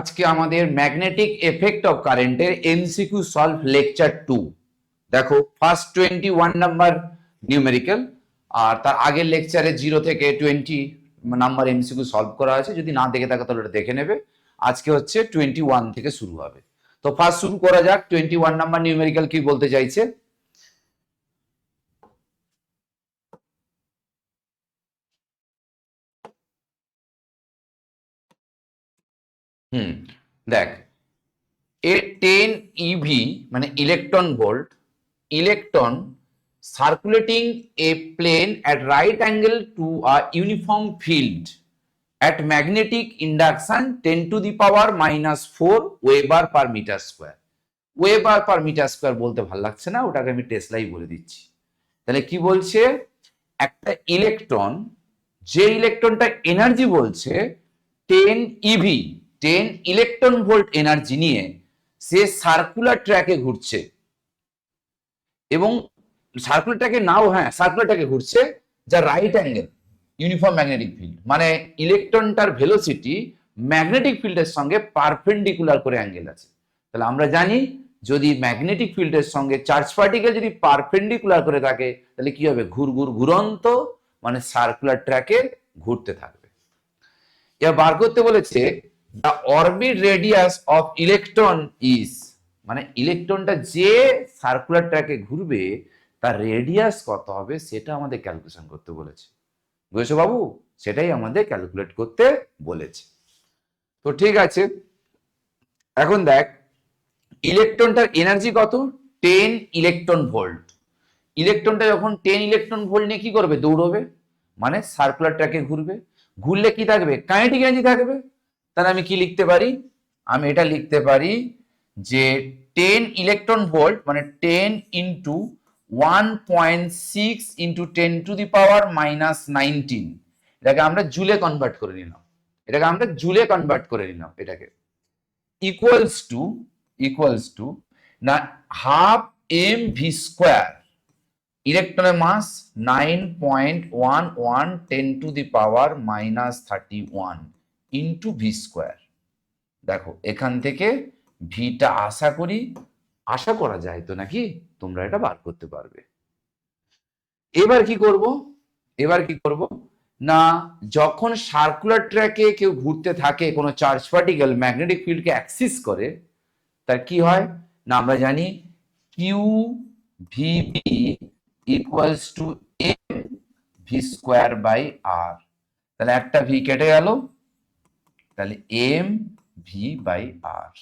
আজকে আমাদের magnetic effect of কারেন্টের এমসিকিউ সলভ লেকচার 2। দেখো ফার্স্ট 21 নাম্বার নিউমেরিক্যাল, আর তার আগের লেকচারে 0 থেকে 20 নাম্বার এমসিকিউ সলভ করা আছে। যদি না দেখে থাকো তাহলে ওটা দেখে নেবে। আজকে হচ্ছে 21 থেকে শুরু হবে। তো ফার্স্ট শুরু করা যাক। 21 নাম্বার নিউমেরিক্যাল কি বলতে চাইছে? দেখ, a 10 eV মানে electron volt, electron circulating a plane at right angle to a uniform field at magnetic induction 10 to the power minus 4 Weber per meter square। Weber per meter square বলতে ভালো লাগছে না, ওটাকে আমি টেসলাই বলে দিচ্ছি। তাহলে কি বলছে? একটা ইলেকট্রন, যে ইলেকট্রনটা এনার্জি বলছে 10 ইভি, 10 ইলেকট্রন ভোল্ট এনার্জি নিয়ে সে সার্কুলার ট্র্যাকে ঘুরছে, এবং সার্কুলার ট্র্যাকে নাও, হ্যাঁ সার্কুলার ট্র্যাকে ঘুরছে, যা right angle uniform magnetic field, মানে ইলেকট্রনটার ভেলোসিটি ম্যাগনেটিক ফিল্ডের সঙ্গে পারপেন্ডিকুলার করে অ্যাঙ্গেল আছে। তাহলে আমরা জানি যদি ম্যাগনেটিক ফিল্ডের সঙ্গে চার্জ পার্টিকেল যদি পারপেন্ডিকুলার করে থাকে তাহলে কি হবে? ঘুরন্ত, মানে সার্কুলার ট্র্যাকে ঘুরতে থাকবে। এবার বার করতে বলেছে the orbit radius of electron is, মানে ইলেকট্রনটা যে সার্কুলার ট্র্যাকে ঘুরবে তার রেডিয়াস কত হবে সেটা আমাদের ক্যালকুলেশন করতে বলেছে। বুঝেছো বাবু? সেটাই আমাদের ক্যালকুলেট করতে বলেছে। তো ঠিক আছে, এখন দেখ ইলেকট্রনটার এনার্জি কত? 10 ইলেকট্রন ভোল্ট। ইলেকট্রনটা যখন 10 ইলেকট্রন ভোল্ট নিয়ে কি করবে? দৌড়বে, মানে সার্কুলার ট্র্যাকে ঘুরবে। ঘুরলে কি থাকবে? কাইনেটিক এনার্জি থাকবে। তাহলে আমি কি লিখতে পারি? আমি এটা লিখতে পারি যে 10 ইলেকট্রন ভোল্ট মানে 10 into 1.6 into 10 to the power minus 19, এটাকে আমরা জুলে কনভার্ট করে নিলাম, এটাকে ইকুয়ালস টু না হাফ এম ভি স্কোয়ার, ইলেকট্রনের মাস 9.11 10 to the power minus 31 into V square. দেখো এখান থেকে ভিটা আশা করা যায় তো নাকি তোমরা এটা বার করতে পারবে। এবার কি করব না, যখন সার্কুলার ট্র্যাকে কেউ ঘুরতে থাকে কোনো চার্জ পার্টিকেল ম্যাগনেটিক ফিল্ডকে অ্যাক্সিস করে, তার কি হয় না আমরা জানি q v B equals to m V square by r. তাহলে একটা ভি কেটে গেল, তাহলে এম ভি বাই আর।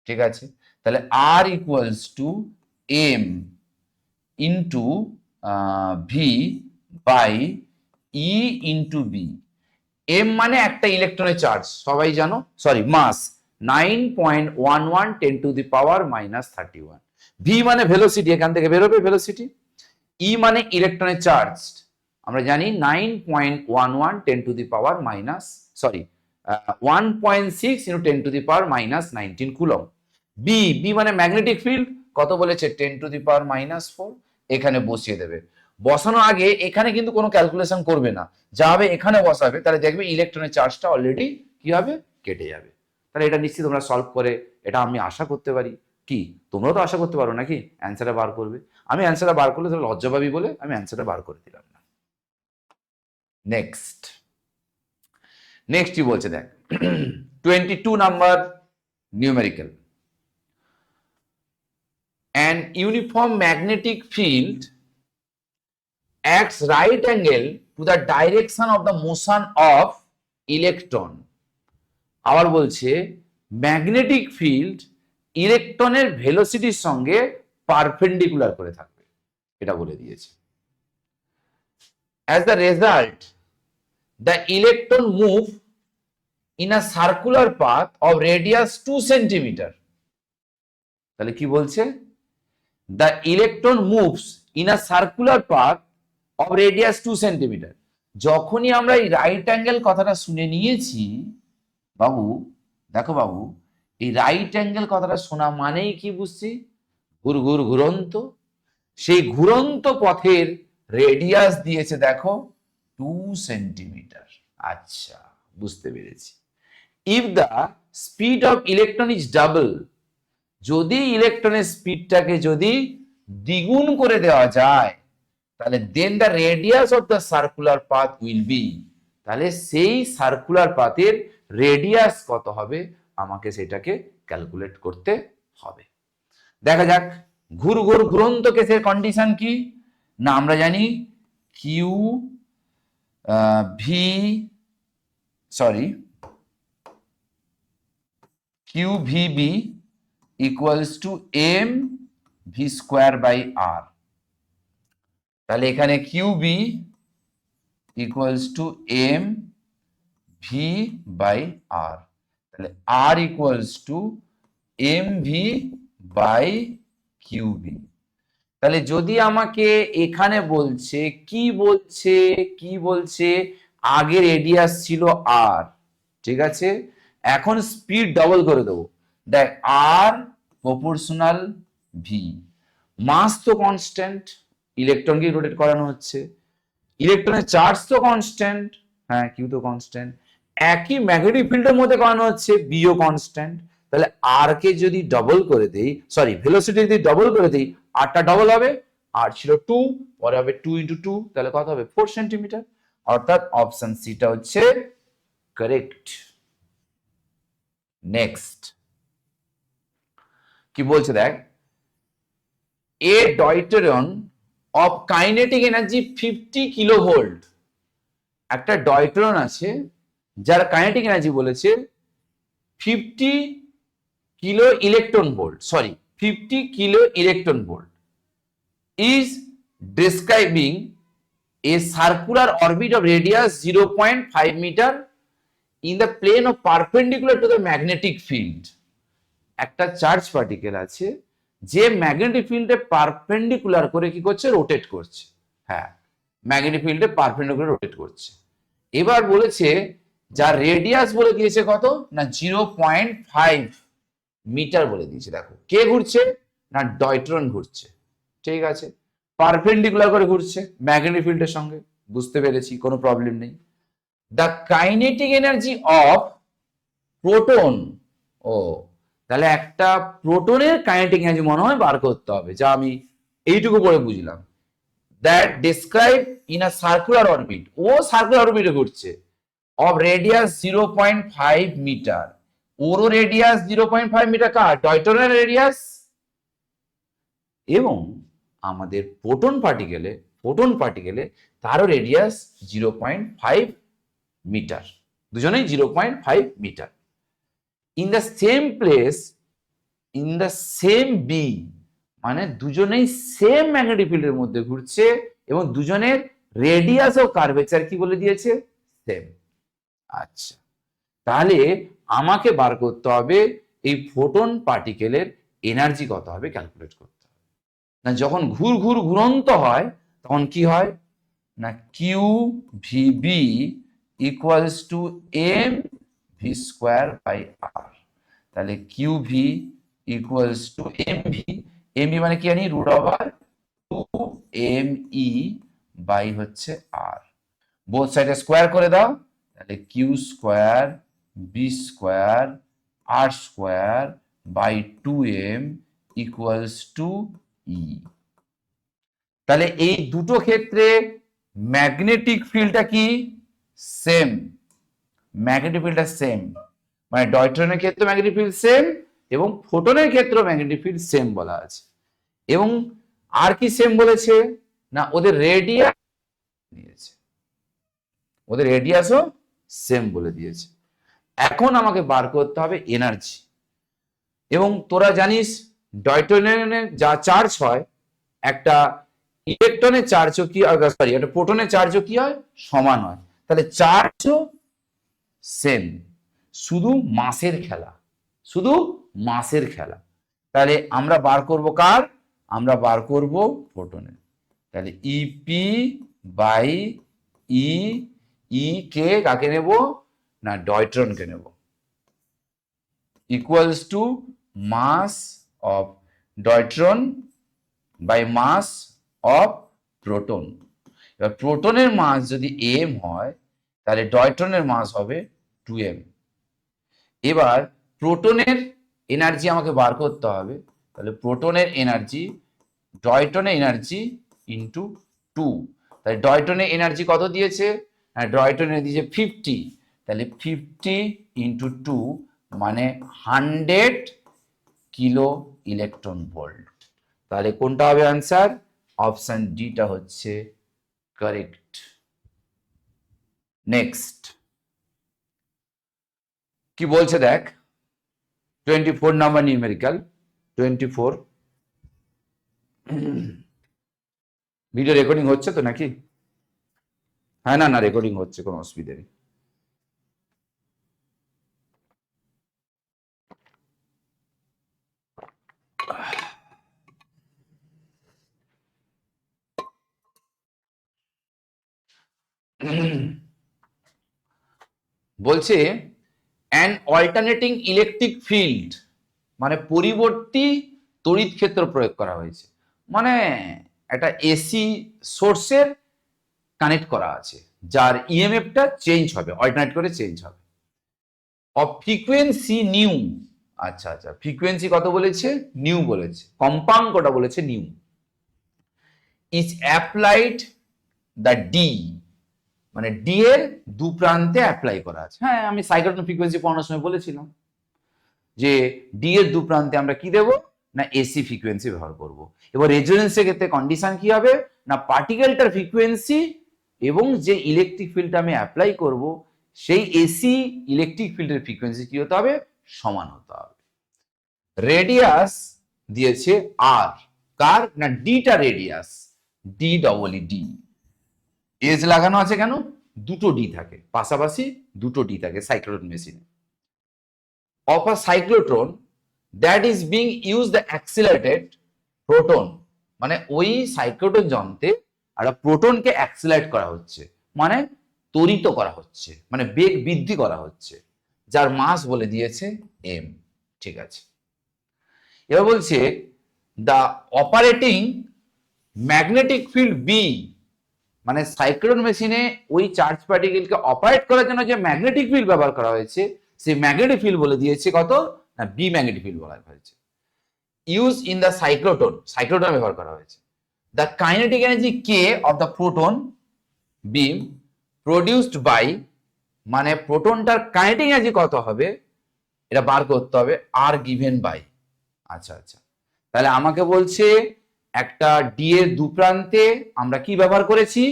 ঠিক আছে, তাহলে r equals to m into V by E into B. M মানে একটা ইলেকট্রনের চার্জ, সবাই জানো, sorry mass 9.11 10 to the power minus 31। V মানে ভেলোসিটি, এখান থেকে বেরোবে ভেলোসিটি। ই মানে ইলেকট্রনের চার্জ, আমরা জানি 9.11 10 to the power minus, sorry 1.6 into 10 to the power minus 19 coulomb. B মানে ম্যাগনেটিক ফিল্ড, কত বলেছে? 10 টু দি পাওয়ার মাইনাস 4। এখানে বসিয়ে দেবে। বসানোর আগে এখানে কিন্তু কোনো ক্যালকুলেশন করবে না, যা হবে এখানে বসাবে, তাহলে দেখবে ইলেকট্রনের চার্জটা অলরেডি কি হবে? কেটে যাবে। তাহলে এটা নিশ্চিত তোমরা সলভ করে এটা আমি আশা করতে পারি। কি তোমরাও তো আশা করতে পারো নাকি অ্যান্সারটা বার করবে? আমি অ্যান্সারটা বার করলে তাহলে লজ্জা পাবি বলে আমি অ্যান্সারটা বার করে দিলাম না। নেক্সট কি বলছে দেখ, 22 number numerical. An uniform magnetic field acts right angle to the direction of the motion of electron। আবার বলছে ম্যাগনেটিক ফিল্ড ইলেকট্রনের ভেলোসিটির সঙ্গে পারপেন্ডিকুলার করে থাকবে, এটা বলে দিয়েছে। As the result, the electron move in a circular path of radius 2 centimeter। তাহলে কি বলছে? The electron moves in a circular path of radius 2 centimeter। যখনই আমরা এই রাইট অ্যাঙ্গেল কথাটা শুনে নিয়েছি বাবু, দেখো বাবু, এই রাইট অ্যাঙ্গেল কথাটা শোনা মানেই কি বুঝছি? ঘুরন্ত। সেই ঘুরন্ত পথের রেডিয়াস দিয়েছে দেখো 2 সেন্টিমিটার। আচ্ছা, বুঝতে পেরেছি। If the speed of electron is double, যদি ইলেকট্রনের স্পিডটাকে যদি দ্বিগুণ করে দেওয়া যায়, তাহলে then the radius of the circular path will be, তাহলে সেই সার্কুলার পাথের রেডিয়াস কত হবে আমাকে সেটাকে ক্যালকুলেট করতে হবে। দেখা যাক ঘুরন্ত কেসের কন্ডিশন কি না, আমরা জানি Q V QVB equals to m v square by r, তাহলে এখানে QB equals to m v by r, তাহলে r equals to mv by QB। তাহলে যদি আমাকে এখানে বলছে কি বলছে আগে রেডিয়াস ছিল r, ঠিক আছে, এখন স্পিড ডবল করে দেবো, দেখ r প্রপোর্শনাল v, মাস তো কনস্ট্যান্ট, ইলেকট্রনকে রোটেট করানো হচ্ছে, ইলেকট্রনের চার্জ তো কনস্ট্যান্ট, হ্যাঁ কিউ তো কনস্ট্যান্ট, একই ম্যাগনেটিক ফিল্ডের মধ্যে করানো হচ্ছে, বিও কনস্ট্যান্ট, তাহলে আর কে যদি ডবল করে দেই, সরি ভেলোসিটি যদি ডবল করে দেই, আরটা ডবল হবে, আর ছিল 2, পরে হবে 2 × 2, তাহলে কত হবে 4 সেন্টিমিটার, অর্থাৎ অপশন সিটা হচ্ছে কারেক্ট। নেক্সট কি বলছে দেখ, a deuteron of kinetic energy 50 kilovolt, একটা ডয়টেরন আছে যার কাইনেটিক এনার্জি বলেছে 50 kilo electron volt, 50 kilo electron volt, is describing a circular orbit of radius 0.5 meter in the plane of perpendicular to the magnetic field। একটা charge particle আছে যে magnetic ফিল্ডে perpendicular করে কি করছে, রোটেট করছে, হ্যাঁ ম্যাগনেটিক ফিল্ডে পারপেন্ডিকুলার রোটেট করছে। এবার বলেছে যার রেডিয়াস বলে দিয়েছে কত না 0.5 মিটার বলে দিয়েছে। দেখো কে ঘুরছে না ডয়ট্রন ঘুরছে, ঠিক আছে, পারপেন্ডিকুলার করে ঘুরছে ম্যাগনেটিক ফিল্ডের সঙ্গে, বুঝতে পেরেছি কোনো প্রবলেম নেই। The kinetic energy of proton, ও তাহলে একটা প্রোটনের কাইনেটিক এনার্জি মনে হয় বার করতে হবে, যা আমি এইটুকু পরে বুঝলাম। That describe in a circular orbit, ও সার্কুলার অরবিটে ঘুরছে, অফ রেডিয়াস 0.5 মিটার, ওরও রেডিয়াস 0.5 মিটার, কার ডয়টনের রেডিয়াস, এবং আমাদের প্রোটন পার্টিকেলে তারও রেডিয়াস 0.5 মিটার, দুজনেই 0.5 metre. In the same place in the same B, মানে দুজনেই সেম ম্যাগনেটিক ফিল্ডের মধ্যে ঘুরছে এবং দুজনের রেডিয়াস ও কার্ভেচার কি বলে দিয়েছে, সেম। আচ্ছা, তাহলে আমাকে বার করতে হবে এই ফোটন পার্টিকেলের এনার্জি কত হবে ক্যালকুলেট করতে হবে। না যখন ঘুরন্ত হয় তখন কি হয় না q v B equals to m V square by r, তাহলে Q v equals to m v মানে কি জানি রুট ওভার 2 বাই হচ্ছে আর, বোথ সাইডে স্কোয়ার করে দাও, তাহলে q square B square r square by 2m equals to E. তাহলে এই দুটো ক্ষেত্রে ম্যাগনেটিক ফিল্ডটা কি সেম, ম্যাগনেটিক ফিল্ডটা সেম, মানে ডয়ট্রনের ক্ষেত্রে ম্যাগনেটিক ফিল্ড সেম এবং ফোটনের ক্ষেত্রে ম্যাগনেটিক ফিল্ড সেম বলা আছে। এবং আর কি সেম বলেছে না ওদের রেডিয়াস দিয়েছে, ওদের রেডিয়াসও সেম বলে দিয়েছে। এখন আমাকে বার করতে হবে এনার্জি, এবং তোরা জানিস ডয়টনের যা চার্জ হয় একটা ইলেকট্রনের চার্জও কি, সরি একটা প্রোটনের চার্জও কি হয় সমান হয়, তাহলে চার্জও সেম, শুধু মাসের খেলা, তাহলে আমরা বার করব কার, আমরা বার করব ফোটনের, তাহলে ইপি বাই ই কে কাকে নেব না ডয়ট্রনকে নেব, equals to mass of deuteron by mass of proton. এবার প্রোটনের মাস যদি m হয় তাহলে ডয়ট্রনের মাস হবে 2m, এবার প্রোটনের এনার্জি আমাকে বার করতে হবে, তাহলে প্রোটনের এনার্জি ডয়টনের এনার্জি ইন্টু 2, তাহলে ডয়টনের এনার্জি কত দিয়েছে, ডয়টনের দিয়েছে 50, তাহলে 50 ইন্টু 2 মানে 100 কিলো ইলেকট্রন ভোল্ট। তাহলে কোনটা হবে আনসার, অপশন ডিটা হচ্ছে কারেক্ট। নেক্সট কি বলছে দেখ, 24 নাম্বার নিউমেরিক্যাল 24। ভিডিও রেকর্ডিং হচ্ছে তো নাকি? হ্যাঁ, না রেকর্ডিং হচ্ছে, কোনো অসুবিধা নেই। বলছে অ্যান অল্টারনেটিং ইলেকট্রিক ফিল্ড, মানে পরিবর্তী তড়িৎ ক্ষেত্র প্রয়োগ করা হয়েছে, মানে একটা এসি সোর্সের কানেক্ট করা আছে যার ইএমএফটা চেঞ্জ হবে, অল্টারনেট করে চেঞ্জ হবে, অফ ফ্রিকোয়েন্সি নিউ। আচ্ছা আচ্ছা, ফ্রিকোয়েন্সি কত বলেছে, নিউ বলেছে, কম্পাঙ্কটা বলেছে new, is applied the D, মানে ডি এর দু প্রান্তে অ্যাপ্লাই করা আছে। হ্যাঁ, আমি সাইক্লোট্রন ফ্রিকোয়েন্সি পড়ানোর সময় বলেছিলাম যে ডি এর দু প্রান্তে আমরা কি দেব না, এসি ফ্রিকোয়েন্সি ব্যবহার করব। এবার রেজোনেন্সের ক্ষেত্রে কন্ডিশন কি হবে না, পার্টিকেলটার ফ্রিকোয়েন্সি এবং যে ইলেকট্রিক ফিল্ডটা আমি অ্যাপ্লাই করব সেই এসি ইলেকট্রিক ফিল্ডের ফ্রিকোয়েন্সি কি হতে হবে, সমান হতে হবে। রেডিয়াস দিয়েছে আর, কার না ডিটা রেডিয়াস, ডি ডবল ডি, এজ লাগানো আছে কেন, দুটো ডি থাকে পাশাপাশি, দুটো ডি থাকে সাইক্লোট্রন মেশিনে। Of a cyclotron that is being use the accelerated proton, মানে ওই সাইক্লোট্রন যন্ত্রে একটা প্রোটনকে অ্যাক্সিলারেট করা হচ্ছে, মানে ত্বরিত করা হচ্ছে, মানে বেগ বৃদ্ধি করা হচ্ছে, যার মাস বলে দিয়েছে এম। ঠিক আছে, এবার বলছে the operating magnetic field B, মানে সাইক্লোট্রন মেশিনে ওই চার্জ পার্টিকেলকে অপারেট করার জন্য যে ম্যাগনেটিক ফিল্ড ব্যবহার করা হয়েছে সেই ম্যাগনেটিক ফিল্ড বলে দিয়েছে কত না, বি ম্যাগনেটিক ফিল্ড বলা হয়েছে। Use in the cyclotron, cyclotron ব্যবহার করা হয়েছে। The kinetic energy K of the proton beam produced by, মানে প্রোটনটার কাইনেটিক এনার্জি কত হবে এটা বার করতে হবে, আর গিভেন বাই। আচ্ছা আচ্ছা, তাহলে আমাকে বলছে একটা ডি এর দু প্রান্তে আমরা কি ব্যবহার করেছি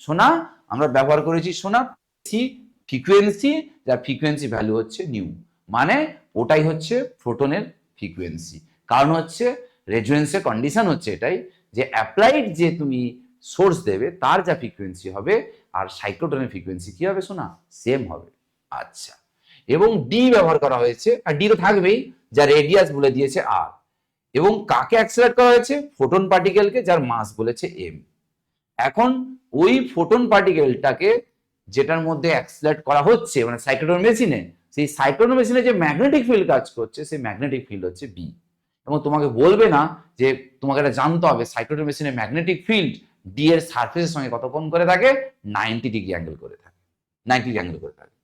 সোনা, আমরা ব্যবহার করেছি সোনা ফ্রিকোয়েন্সি, যার ফ্রিকোয়েন্সি ভ্যালু হচ্ছে নিউ, মানে ওটাই হচ্ছে প্রোটনের ফ্রিকোয়েন্সি। কারণ হচ্ছে রেজোনেন্সের কন্ডিশন হচ্ছে এটাই যে অ্যাপ্লাইড যে তুমি সোর্স দেবে তার যা ফ্রিকোয়েন্সি হবে আর সাইক্লোট্রনের ফ্রিকোয়েন্সি কি হবে সোনা, সেম হবে। আচ্ছা, এবং ডি ব্যবহার করা হয়েছে, আর ডি তো থাকবেই, যা রেডিয়াস বলে দিয়েছে আর, এবং কাকে অ্যাক্সিলারেট করা হয়েছে, ফোটন পার্টিকেলকে, যার মাস বলেছে এম। এখন ওই ফোটন পার্টিকেলটাকে যেটার মধ্যে অ্যাক্সিলারেট করা হচ্ছে মানে সাইক্লোট্রন মেশিনে, সেই সাইক্লোট্রন মেশিনে যে ম্যাগনেটিক ফিল্ড কাজ করছে সেই ম্যাগনেটিক ফিল্ড হচ্ছে বি। এবং তোমাকে বলবে না যে তোমাকে এটা জানতে হবে সাইক্লোট্রন মেশিনের ম্যাগনেটিক ফিল্ড ডি এর সারফেসের সঙ্গে কত কোণ করে থাকে, 90 ডিগ্রি অ্যাঙ্গেল করে থাকে, 90 ডিগ্রি অ্যাঙ্গেল করে থাকে।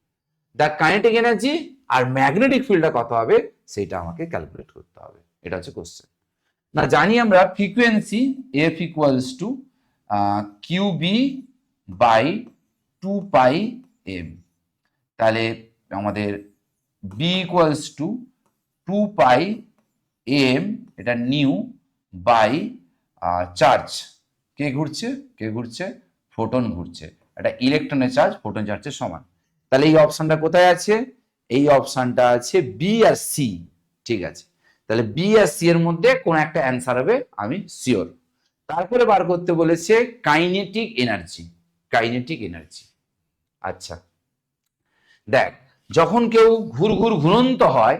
দ্য কাইনেটিক এনার্জি আর ম্যাগনেটিক ফিল্ডটা কত হবে সেটা আমাকে ক্যালকুলেট করতে হবে, এটা হচ্ছে কোশ্চেন। না জানি আমরা frequency F equals to Q B by 2 pi M, তাহলে আমাদের B equals to 2 pi M, এটা নিউ বাই চার্জ, কে ঘুরছে, কে ঘুরছে, ফোটন ঘুরছে, এটা ইলেকট্রনের চার্জ ফোটন চার্জের সমান। তাহলে এই অপশনটা কোথায় আছে, এই অপশনটা আছে বি আর সি। ঠিক আছে, তাহলে বি আর সি এর মধ্যে কোন একটা অ্যান্সার হবে আমি শিওর। তারপরে বার করতে বলেছে কাইনেটিক এনার্জি, কাইনেটিক এনার্জি। আচ্ছা দেখ, যখন কেউ ঘুরঘুর ঘুরন্ত হয়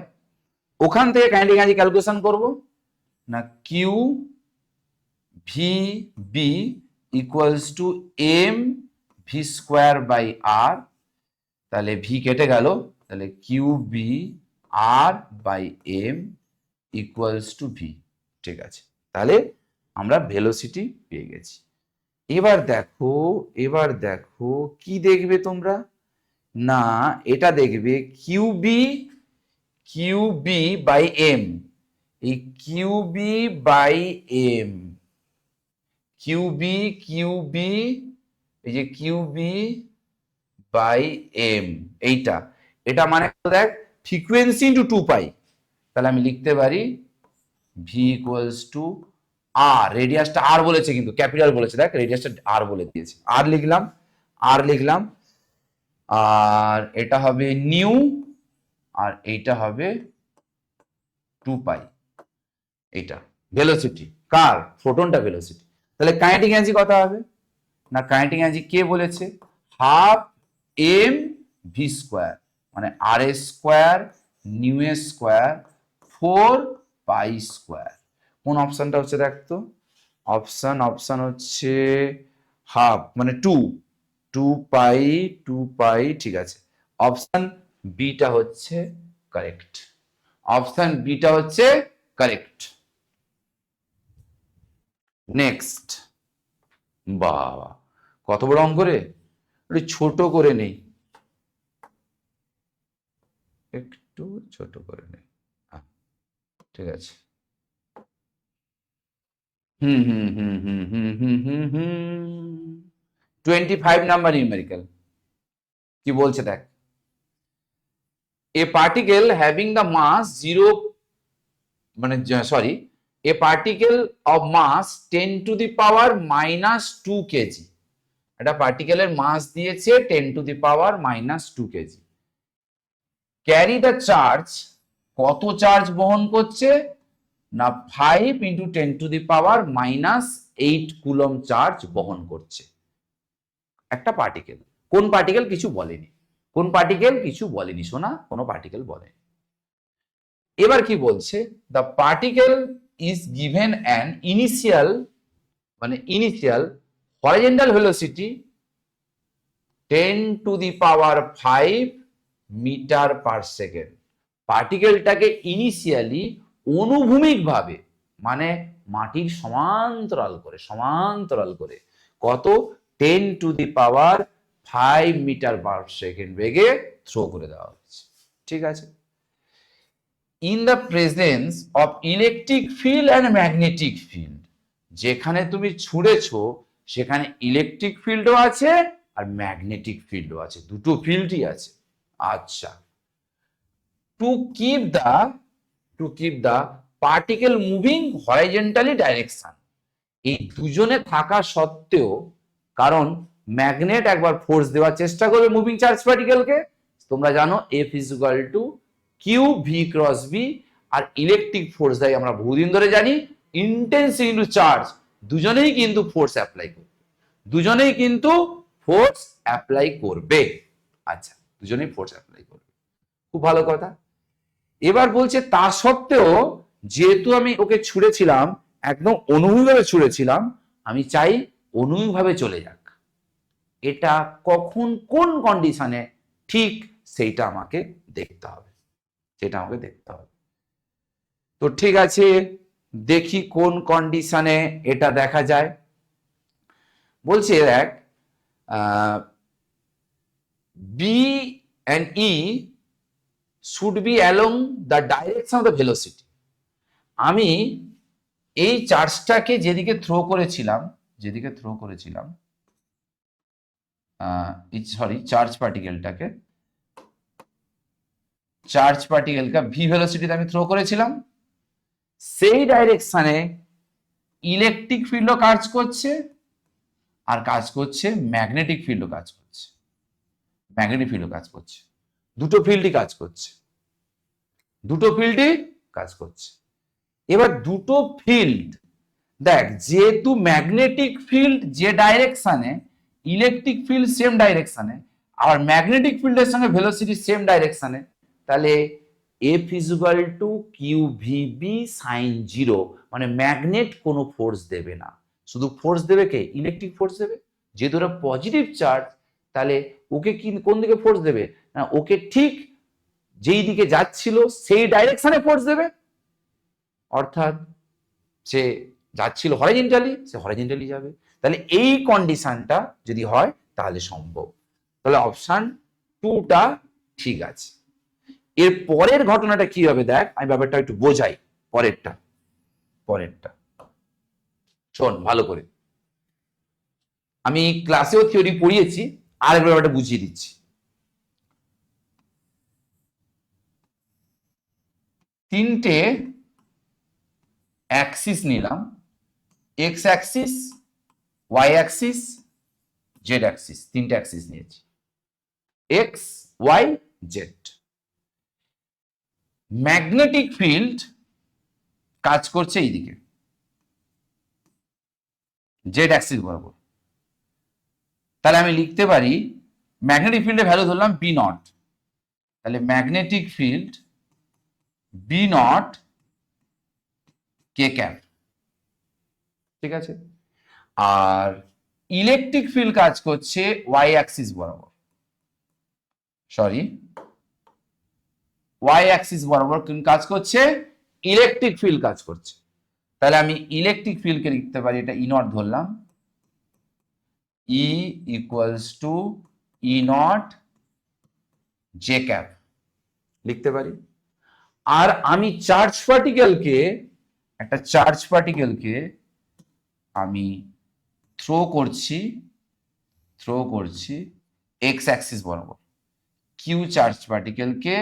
ওখান থেকে কাইনেটিক এনার্জি ক্যালকুলেশন করব না, q V B equals to m V square by r, তাহলে ভি কেটে গেল, তাহলে q B r by m equals to v. ঠিক আছে, তাহলে আমরা ভেলোসিটি পেয়ে গেছি। এবার দেখো, এবার দেখো কি দেখবে তোমরা না, এটা দেখবে q B q B by m, এই q B by m, q B, এই যে কিউ বি বাই এম, এইটা, এটা মানে দেখ ফ্রিকোয়েন্সি ইন্টু 2 পাই, তাহলে আমি লিখতে পারি ভি ইকুয়ালস টু আর, রেডিয়াসটা আর বলেছে কিন্তু ক্যাপিটাল বলেছে, দেখ রেডিয়াসটা আর বলে দিয়েছে, আর লিখলাম, আর এটা হবে নিউ, আর এইটা হবে 2 পাই, এইটা ভেলোসিটি কার, ফোটনটা ভেলোসিটি। তাহলে কাইনেটিক এনার্জি কত হবে না, কাইনেটিক এনার্জি কে বলেছে, হাফ এম ভি স্কোয়ার, মানে আর এ স্কোয়ার নিউ এ স্কোয়ার 4 পাই স্কোয়ার। কোন অপশনটা হচ্ছে দেখ তো, অপশন হচ্ছে হাফ মানে 2 পাই, ঠিক আছে, অপশন বিটা হচ্ছে কারেক্ট, অপশন বিটা হচ্ছে কারেক্ট। নেক্সট, বাবা কত বড় অঙ্ক রে, একটু ছোট করে নেই, একটু ছোট করে নেই, ঠিক আছে, হুম হুম হুম হুম হুম হুম হুম হুম 25 নাম্বার নিউমেরিক্যাল কি বলছে দেখ, a particle having the mass 0, মানে সরি, a particle of mass 10⁻⁻² KG, একটা পার্টিকেলের মাস দিয়েছে 10⁻⁻² কেজি, ক্যারি দ্য চার্জ, কত চার্জ বহন করছে না 5 × 10⁻⁻8 কুলম চার্জ বহন করছে একটা পার্টিকেল। কোন পার্টিকেল কিছু বলেনি, কোন পার্টিকেল কিছু বলেনি, শোনা কোনো পার্টিকেল বলেনি। এবার কি বলছে, the particle is given an initial, মানে initial horizontal velocity 10⁵ metre per second, পার্টিকেলটাকে ইনিশিয়ালি অনুভূমিক ভাবে, মানে মাটির সমান্তরাল করে কত 10⁵ মিটার পার সেকেন্ড বেগে থ্রো করে দেওয়া হচ্ছে, ঠিক আছে। In the presence of electric field and magnetic field, যেখানে তুমি ছুঁড়েছো সেখানে ইলেকট্রিক ফিল্ডও আছে আর ম্যাগনেটিক ফিল্ডও আছে, দুটো ফিল্ডই আছে। আচ্ছা, to keep the particle moving horizontally direction, এই দুজনে থাকা সত্ত্বেও, কারণ ম্যাগনেট একবার ফোর্স দেওয়ার চেষ্টা করবে মুভিং চার্জ পার্টিকেলকে, তোমরা জানো F is equal to Q V cross B, আর ইলেকট্রিক ফোর্স দেয় আমরা বহুদিন ধরে জানি ইন্টেন্সিটি ইনটু চার্জ, দুজনেই কিন্তু ফোর্স অ্যাপ্লাই করবে, দুজনেই কিন্তু ফোর্স অ্যাপ্লাই করবে, আচ্ছা দুজনেই ফোর্স অ্যাপ্লাই করবে, খুব ভালো কথা। এবার বলছে তা সত্ত্বেও যেহেতু আমি ওকে ছুঁড়েছিলাম একদম অনুভূমিকভাবে ছুঁড়েছিলাম, আমি চাই অনুভূমিকভাবে চলে যাক, এটা কখন কোন কন্ডিশনে ঠিক সেইটা আমাকে দেখতে হবে, সেটা আমাকে দেখতে হবে। তো ঠিক আছে, দেখি কোন কন্ডিশনে এটা দেখা যায়। বলছে দেখ, B and E should be along the direction of the velocity, আমি এই চার্জটাকে যেদিকে থ্রো করেছিলাম, চার্জ পার্টিকেলকে ভি ভেলোসিটিতে আমি থ্রো করেছিলাম, সেই ডাইরেকশনে ইলেকট্রিক ফিল্ডও কাজ করছে আর কাজ করছে ম্যাগনেটিক ফিল্ডও কাজ করছে, দুটো ফিল্ডই কাজ করছে। এবার দুটো ফিল্ড দেখ, যেহেতু ম্যাগনেটিক ফিল্ড যে ডাইরেকশনে, ইলেকট্রিক ফিল্ড সেম ডাইরেকশনে, আর ম্যাগনেটিক ফিল্ডের সঙ্গে ভেলোসিটি সেম ডাইরেকশনে, তাহলে F is equal to Q V B sine 0, মানে ম্যাগনেট কোনো ফোর্স দেবে না, শুধু ফোর্স দেবে কে, ইলেকট্রিক ফোর্স দেবে, যেহেতু ওরা পজিটিভ চার্জ, তাহলে ওকে কি কোন দিকে ফোর্স দেবে না, ওকে ঠিক যেই দিকে যাচ্ছিল সেই ডাইরেকশনে ফোর্স দেবে, অর্থাৎ সে যাচ্ছিল হরাইজন্টালি, সে হরাইজন্টালি যাবে। তাহলে এই কন্ডিশনটা যদি হয় তাহলে সম্ভব, তাহলে অপশন 2টা ঠিক আছে। এর পরের ঘটনাটা কি হবে দেখ, আমি ব্যাপারটা একটু বোঝাই। পরেরটা শোন ভালো করে, আমি ক্লাসেও থিওরি পড়িয়েছি, আরেকবার ব্যাপারটা বুঝিয়ে দিচ্ছি। তিনটে অ্যাক্সিস নিলাম, X axis, Y axis, Z axis, তিনটে অ্যাক্সিস নিয়েছি, X Y Z. Magnetic field কাজ করছে এইদিকে, জেড অ্যাক্সিস বরাবর। তাহলে আমি লিখতে পারি ম্যাগনেটিক ফিল্ডের ভ্যালু ধরলাম বি নট, তাহলে magnetic field B nought K cap, ঠিক আছে। আর ইলেকট্রিক ফিল্ড কাজ করছে ওয়াই অ্যাক্সিস বরাবর, ওয়াই অ্যাক্সিস বরাবর কাজ করছে, ইলেকট্রিক ফিল্ড কাজ করছে। তাহলে আমি ইলেকট্রিক ফিল্ডকে লিখতে পারি, এটা ই নট ধরলাম, ই equals to E not J cap লিখতে পারি। আর আমি একটা চার্জ পার্টিকেলকে আমি থ্রো করছি এক্স অ্যাক্সিস বরাবর, কিউ চার্জ পার্টিকেলকে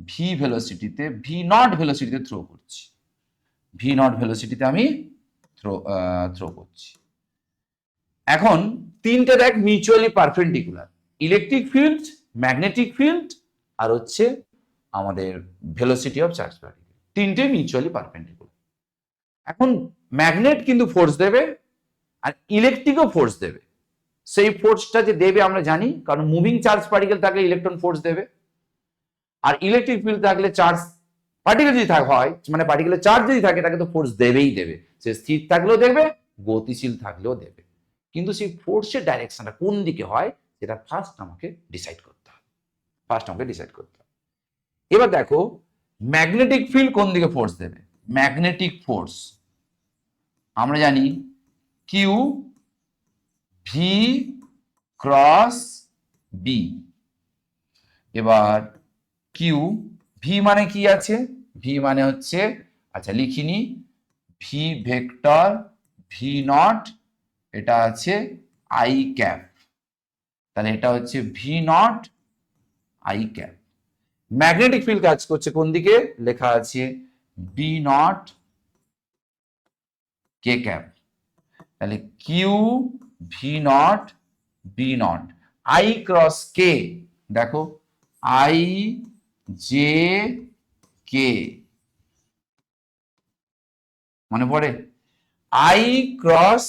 ভি ভেলোসিটিতে, ভি নট ভেলোসিটিতে থ্রো করছি, ভি নট ভেলোসিটিতে আমি থ্রো করছি। এখন তিনটে দেখ mutually perpendicular, electric field, magnetic field, আর হচ্ছে আমাদের ভেলোসিটি অফ চার্জ পার্টিকেল, তিনটে মিউচুয়ালি পারপেন্ডিকুলার। এখন ম্যাগনেট কিন্তু ফোর্স দেবে আর ইলেকট্রিকও ফোর্স দেবে। সেই ফোর্সটা যে দেবে আমরা জানি, কারণ মুভিং চার্জ পার্টিকেল থাকলে ইলেকট্রন ফোর্স দেবে, আর ইলেকট্রিক ফিল্ড থাকলে চার্জ পার্টিকেল যদি হয়, মানে পার্টিকেলের চার্জ যদি থাকে তাকে তো ফোর্স দেবেই দেবে, সে স্থির থাকলেও দেবে, গতিশীল থাকলেও দেবে। কিন্তু সেই ফোর্সের ডাইরেকশনটা কোন দিকে হয় সেটা ফার্স্ট আমাকে ডিসাইড করতে হবে। এবার দেখো ম্যাগনেটিক ফিল্ড কোন দিকে ফোর্স দেবে, ম্যাগনেটিক ফোর্স আমরা জানি কিউ ভি ক্রস বি। এবার কিউ, ভি মানে কি আছে, ভি মানে হচ্ছে, আচ্ছা লিখিনি, ভি ভেক্টর ভি নট, এটা আছে আই ক্যাপ, তাহলে এটা হচ্ছে V nought I cap. Magnetic field কাজ করছে কোন দিকে, লেখা আছে বি নট কে ক্যাপ, তাহলে Q V nought B nought, I cross K, দেখো আই জে কে, মনে পড়ে, I cross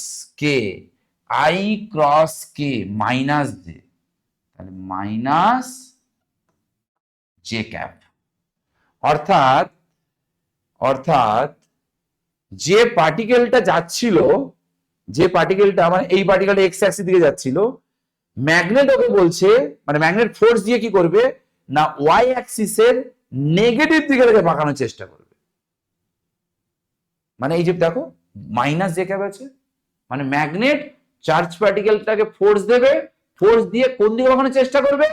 K minus J, তাহলে মাইনাস জে ক্যাপ। অর্থাৎ যে পার্টিকেলটা যাচ্ছিল, যে পার্টিকেলটা মানে এই পার্টিকেলটা এক্স অ্যাক্সিস দিকে যাচ্ছিল, ম্যাগনেট ওকে বলছে, মানে ম্যাগনেট ফোর্স দিয়ে কি করবে না ওয়াই অ্যাক্সিসের নেগেটিভ দিকে বাঁকানোর চেষ্টা করবে। মানে এই যে দেখো মাইনাস জে ক্যাপ আছে, মানে ম্যাগনেট চার্জ পার্টিকেলটাকে ফোর্স দেবে, ফোর্স দিয়ে কোন দিকে বাঁকানোর চেষ্টা করবে,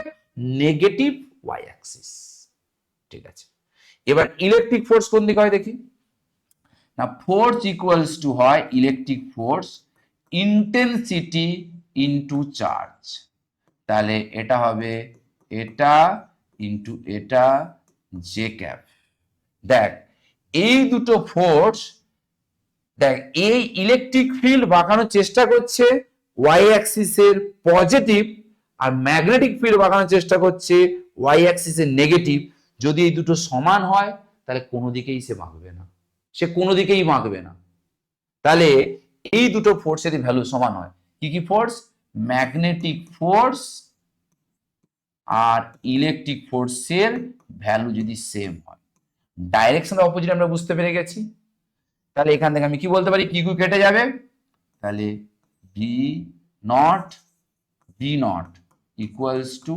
নেগেটিভ ওয়াই অ্যাক্সিস, ঠিক আছে। এবার ইলেকট্রিক ফোর্স কোন দিকে হয় দেখি না, ফোর্স ইকুয়ালস টু হয় electric force intensity into charge, তাহলে এটা হবে এটা ইনটু এটা জে ক্যাপ। দেখ এই দুটো ফোর্স, দেখ এই ইলেকট্রিক ফিল্ড বাঁকানোর চেষ্টা করছে ওয়াই অ্যাক্সিসের পজিটিভ, আর ম্যাগনেটিক ফিল্ড বাঁকানোর চেষ্টা করছে ওয়াই অ্যাক্সিসের নেগেটিভ। যদি এই দুটো সমান হয় তাহলে কোনো দিকেই সে বাঁকবে না, তাহলে এই দুটো ফোর্সের ভ্যালু সমান হয়, কি কি ফোর্স, ম্যাগনেটিক ফোর্স আর ইলেকট্রিক ফোর্সের ভ্যালু যদি সেম হয়, ডাইরেকশন অপোজিট আমরা বুঝতে পেরে গেছি। তাহলে এখান থেকে আমি কি বলতে পারি, কি কিউ কেটে যাবে, তাহলে B naught equals to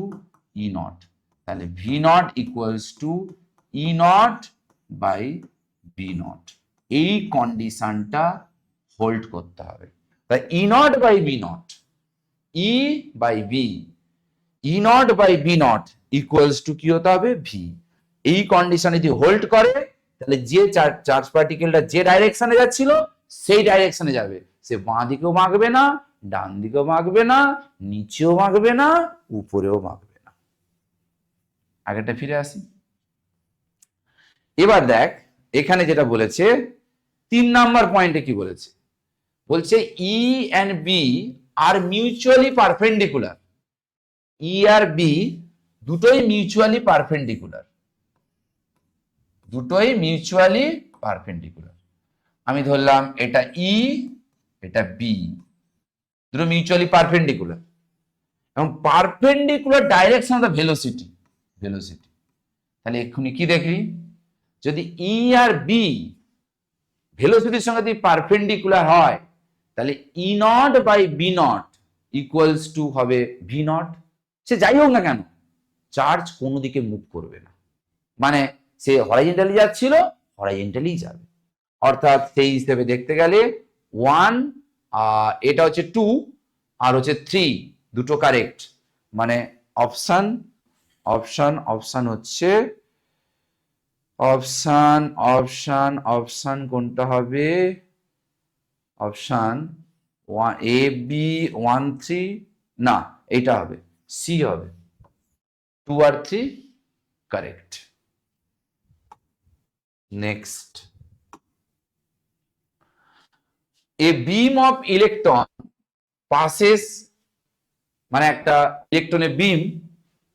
E naught, তাহলে v naught equals to E naught by B naught. এই কন্ডিশনটা হোল্ড করতে হবে। তাই E naught by B naught, E by B, E naught by B naught equals to কি হতে হবে, V. এই কন্ডিশন যদি হোল্ড করে তাহলে যে চার্জ পার্টিকেলটা যে ডাইরেকশনে যাচ্ছিল সেই ডাইরেকশনে যাবে, সে বাঁ দিকেও বাঁকবে না, ডান দিকেও বাঁকবে না, নিচেও বাঁকবে না, উপরেও বাঁকবে না। আগেরটা ফিরে আসি। এবার দেখ এখানে যেটা বলেছে 3 নাম্বার পয়েন্টে কি বলেছে, বলছে ই এন্ড বি আর মিউচুয়ালি পারপেন্ডিকুলার। ই আর বি দুটোই মিউচুয়ালি পারপেন্ডিকুলার, দুটোই মিউচুয়ালি পারপেন্ডিকুলার। আমি ধরলাম এটা ই, এটা বি, দুটো মিউচুয়ালি পারপেন্ডিকুলার এবং perpendicular direction of the velocity. Velocity তাহলে এক্ষুনি কি দেখলি, যদি ই আর বি ভেলোসিটির সঙ্গে যদি পারপেন্ডিকুলার হয় তাহলে E naught by B naught equals to হবে ভি নট। সে যাই হোক না কেন চার্জ কোনো দিকে মুভ করবে না, মানে সে হরাইজন্টালি যাচ্ছিল হরাইজন্টালি যাবে। অর্থাৎ সেই হিসেবে দেখতে গেলে 1 এটা হচ্ছে 2 আর হচ্ছে 3 দুটো কারেক্ট, মানে অপশন অপশন অপশন হচ্ছে অপশন অপশন অপশন কোনটা হবে, অপশন এ বি 1 3 না এটা হবে সি হবে, 2 আর 3 correct. Next, a beam of electron passes, মানে একটা ইলেকট্রনের বিম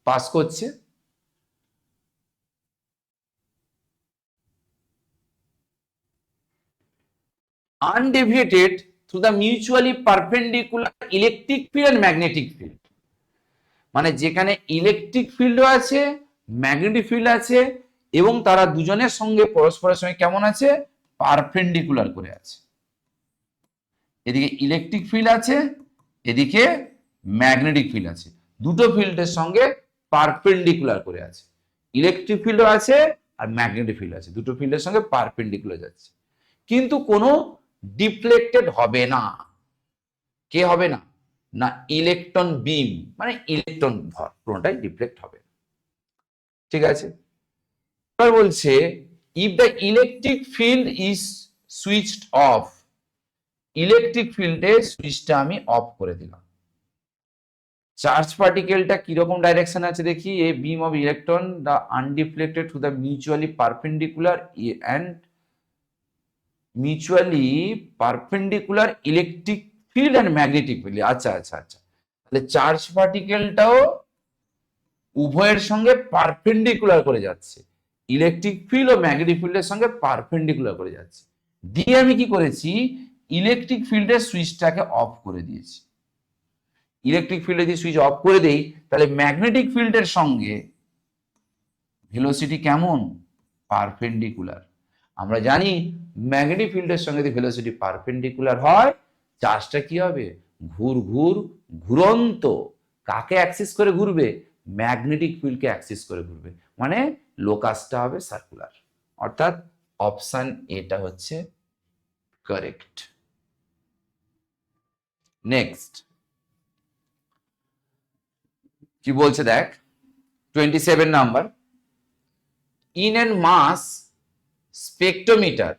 পাস করছে undeviated through the mutually perpendicular electric field and magnetic field, মানে যেখানে ইলেকট্রিক ফিল্ডও আছে ম্যাগনেটিক ফিল্ড আছে এবং তারা দুজনের সঙ্গে পরস্পরের সঙ্গে কেমন আছে, পারপেন্ডিকুলার করে আছে। এদিকে ইলেকট্রিক ফিল্ড আছে, এদিকে ম্যাগনেটিক ফিল্ড আছে, দুটো ফিল্ডের সঙ্গে পারপেন্ডিকুলার করে আছে। ইলেকট্রিক ফিল্ডও আছে আর ম্যাগনেটিক ফিল্ড আছে, দুটো ফিল্ডের সঙ্গে পারপেন্ডিকুলার যাচ্ছে, কিন্তু কোনো ডিফ্লেক্টেড হবে না। কে হবে না, না ইলেকট্রন বিম, মানে ইলেকট্রন ভর কোনটাই ডিফ্লেক্ট হবে। ঠিক আছে, এবার বলছে if the electric field is switched off, electric ফিল্ডে সুইচটা আমি অফ করে দিলাম, চার্জ পার্টিকেলটা কিরকম ডাইরেকশন আছে দেখি, a beam of electron the undeflected to the mutually perpendicular and mutually perpendicular electric field and magnetic field. আচ্ছা আচ্ছা আচ্ছা, তাহলে চার্জ পার্টিকেলটাও উভয়ের সঙ্গে পারপেন্ডিকুলার করে যাচ্ছে, ইলেকট্রিক ফিল্ড ও ম্যাগনেটিক ফিল্ডের সঙ্গে পারপেন্ডিকুলার করে যাচ্ছে। দিয়ে আমি কি করেছি, ইলেকট্রিক ফিল্ডের সুইচটাকে অফ করে দিয়েছি। ইলেকট্রিক ফিল্ডে যদি সুইচ অফ করে দেই তাহলে ম্যাগনেটিক ফিল্ডের সঙ্গে ভেলোসিটি কেমন, পারপেন্ডিকুলার। আমরা জানি ম্যাগনেটিক ফিল্ডের সঙ্গে যদি ভেলোসিটি পারপেন্ডিকুলার হয় চার্জটা কি হবে, ঘুরন্ত। কাকে অ্যাক্সিস করে ঘুরবে, ম্যাগনেটিক ফিল্ডকে অ্যাক্সিস করে ঘুরবে, মানে লোকাসটা হবে সার্কুলার। অর্থাৎ অপশন এটা হচ্ছে কারেক্ট। নেক্সট কি বলছে দেখ 27 number, in a mass spectrometer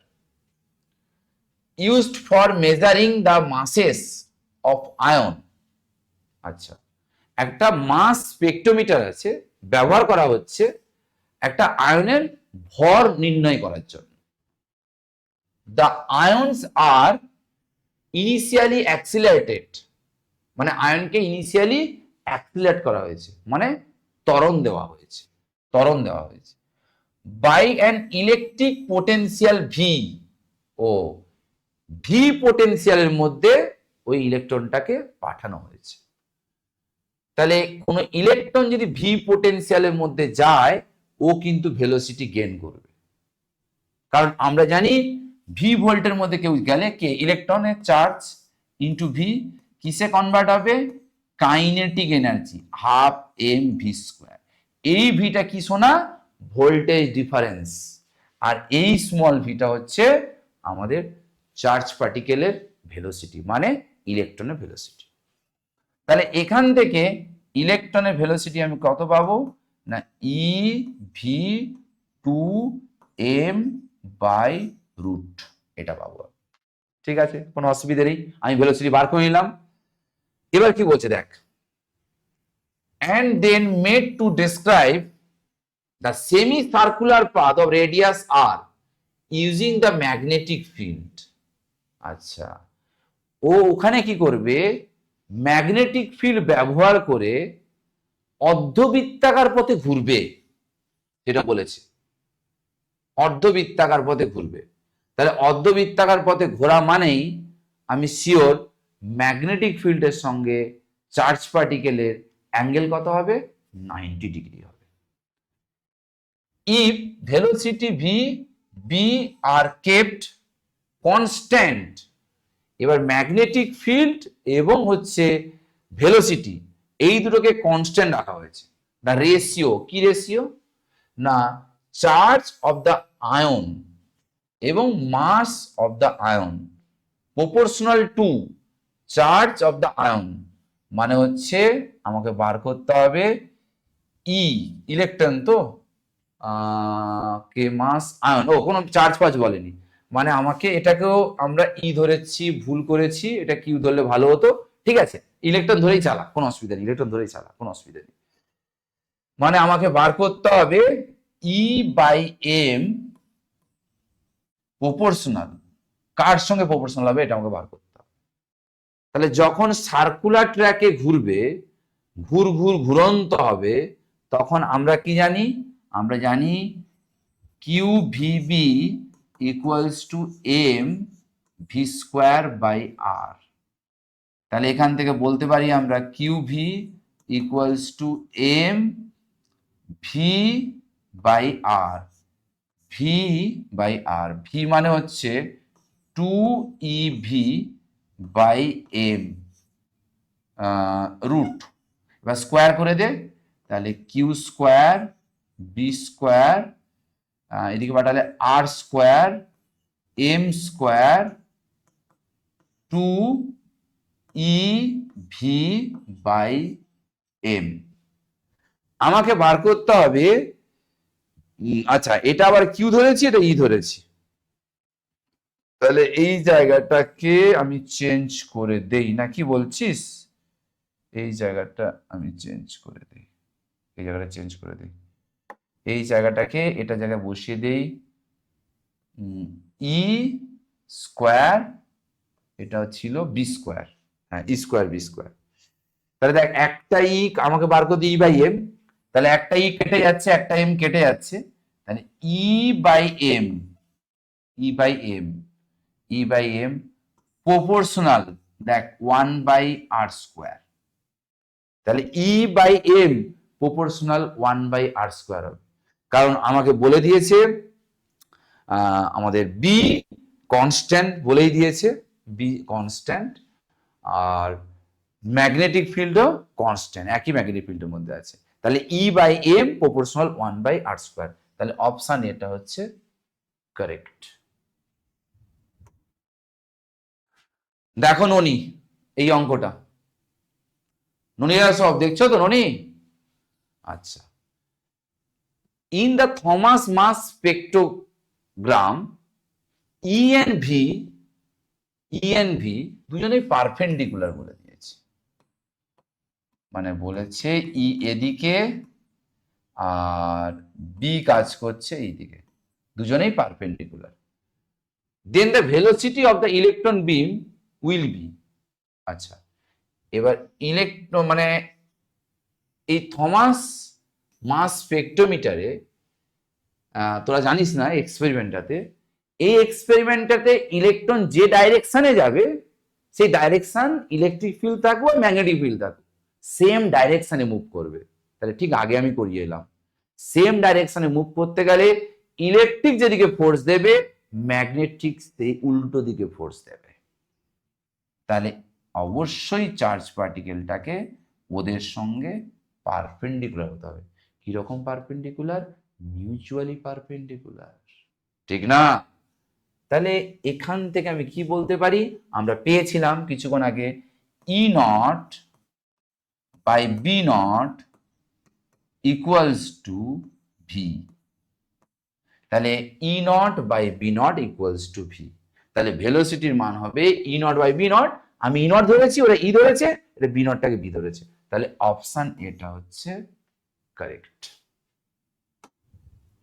used for measuring the masses of ion, আচ্ছা একটা মাস স্পেকট্রোমিটার আছে ব্যবহার করা হচ্ছে একটা আয়নের ভর নির্ণয় করার জন্য। the ions are initially accelerated, মানে আয়নকে ইনিশিয়ালি অ্যাক্সিলারেট করা হয়েছে, মানে ত্বরণ দেওয়া হয়েছে, ত্বরণ দেওয়া হয়েছে by an electric potential V, ও ভি পোটেনশিয়ালের মধ্যে ওই ইলেকট্রনটাকে পাঠানো হয়েছে। তাহলে কোন ইলেকট্রন যদি ভি পোটেনশিয়ালের মধ্যে যায় ও কিন্তু ভেলোসিটি গেইন করবে, কারণ আমরা জানি ভি ভোল্টের মধ্যে কেউ গেলে কে ইলেকট্রনের চার্জ ইনটু ভি কিসে কনভার্ট হবে, kinetic energy half M V square. এই ভিটা কি শোনা, ভোল্টেজ ডিফারেন্স, আর এই স্মল ভিটা হচ্ছে আমাদের চার্জ পার্টিকেলের ভেলোসিটি, মানে ইলেকট্রনের ভেলোসিটি। তাহলে এখান থেকে ইলেকট্রনের ভেলোসিটি আমি কত পাবো না, ই ভি 2m/√, এটা পাবো। ঠিক আছে, কোনো অসুবিধা নেই, আমি ভেলোসিটি বার করে নিলাম। এবার কি বলছে দেখ, and then made to describe the semicircular path of radius r using the magnetic field। আচ্ছা, ও ওখানে কি করবে, ম্যাগনেটিক ফিল্ড ব্যবহার করে অর্ধবৃত্তাকার পথে ঘুরবে, যেটা বলেছে অর্ধবৃত্তাকার পথে ঘুরবে। তাহলে অর্ধবৃত্তাকার পথে ঘোরা মানেই আমি শিওর ম্যাগনেটিক ফিল্ডের সঙ্গে চার্জ পার্টিকেলের অ্যাঙ্গেল কত হবে, 90 ডিগ্রি হবে। If velocity v B are kept constant, এবার ম্যাগনেটিক ফিল্ড এবং হচ্ছে ভেলোসিটি এই দুটোকে কনস্ট্যান্ট রাখা হয়েছে। দ্য রেশিও, কি রেশিও না, চার্জ অফ দ্য আয়ন এবং mass of the ion proportional to charge of the ion, মানে হচ্ছে আমাকে বার করতে হবে ই ইলেকট্রন, তো কে মাস আয়ন, ও কোনো চার্জ ফার্জ বলেনি, মানে আমাকে এটাকেও আমরা ই ধরেছি, ভুল করেছি, এটা কিউ ধরলে ভালো হতো। ঠিক আছে, ইলেকট্রন ধরেই চালা, কোনো অসুবিধা নেই, ইলেকট্রন ধরেই চালা, কোনো অসুবিধা নেই। মানে আমাকে বার করতে হবে E/m প্রপোর্শনাল, কার সঙ্গে প্রপোর্শনাল হবে এটা আমাকে বার করতে হবে। তাহলে যখন সার্কুলার ট্র্যাকে ঘুরবে, ঘুরন্ত হবে, তখন আমরা কি জানি, আমরা জানি QVB ইকুয়ালস টু mv²/r। তাহলে এখান থেকে বলতে পারি আমরা QV equals to mv/r। v/r, V মানে হচ্ছে 2ev/m রুট, এবার স্কোয়ার করে দে, তাহলে q², b², এদিকে পাঠালে r², m², 2ev/m। আমাকে বার করতে হবে, আচ্ছা এটা আবার কিউ ধরেছি, এটা ই ধরেছি, তাহলে এই জায়গাটাকে আমি চেঞ্জ করে দেই, না কি বলছিস, এই জায়গাটা আমি চেঞ্জ করে দেই, এই জায়গাটা চেঞ্জ করে দেই, এই জায়গাটাকে এটা জায়গায় বসিয়ে দেই, ই², এটা ছিল বি², হ্যাঁ ই², বি²। তাহলে দেখ একটা ই আমাকে বার করতে E/m, তাহলে একটা ই কেটে যাচ্ছে, একটা এম কেটে যাচ্ছে, তাহলে E/m প্রপোর্শনাল, দেখ 1/r², তাহলে E/m প্রপোর্শনাল 1/r² হবে। কারণ আমাকে বলে দিয়েছে আমাদের বি কনস্ট্যান্ট, বলেই দিয়েছে বি কনস্ট্যান্ট, আর ম্যাগনেটিক ফিল্ডও কনস্ট্যান্ট, একই ম্যাগনেটিক ফিল্ডের মধ্যে আছে। তাহলে E/m প্রপোর্শনাল 1/r², তাহলে অপশন এটা হচ্ছে কারেক্ট। দেখো ননি, এই অঙ্কটা ননিরা সব দেখছো তো ননি? আচ্ছা, in the Thomson mass spectrogram ইএনভি দুজনেই পারপেন্ডিকুলার বলে দিয়েছে, মানে বলেছে ই এদিকে আর বি কাজ করছে এইদিকে, দুজনেই perpendicular. Then the velocity of the electron beam will be. আচ্ছা, এবার ইলেকট্রন মানে এই থমাস মাস স্পেক্ট্রোমিটারে তোরা জানিস না এক্সপেরিমেন্টটাতে, এই এক্সপেরিমেন্টটাতে ইলেকট্রন যে ডাইরেকশনে যাবে সেই ডাইরেকশন ইলেকট্রিক ফিল্ড থাকবে আর ম্যাগনেটিক ফিল্ড থাকবে, সেম ডাইরেকশনে মুভ করবে। তাহলে ঠিক আগে আমি করিয়ে এলাম, সেম ডাইরেকশনে মুভ করতে গেলে ইলেকট্রিক যেদিকে ফোর্স দেবে ম্যাগনেটিক সেই উল্টো দিকে ফোর্স দেবে। তাহলে অবশ্যই চার্জ পার্টিকেলটাকে ওদের সঙ্গে পারপেন্ডিকুলার হতে হবে। কিরকম পারপেন্ডিকুলার? মিউচুয়ালি পারপেন্ডিকুলার, ঠিক না? তাহলে এখান থেকে আমি কি বলতে পারি, আমরা পেয়েছিলাম কিছুক্ষণ আগে E0/B0 ইকুয়ালস টু ভি। তাহলে E naught by B naught equals to v. তাহলে ভেলোসিটির মান হবে E naught by B naught. আমি ই নট ধরেছি, ওরা ই ধরেছে, এটা বি নটটাকে বি ধরেছে। তাহলে অপশন এটা হচ্ছে কারেক্ট।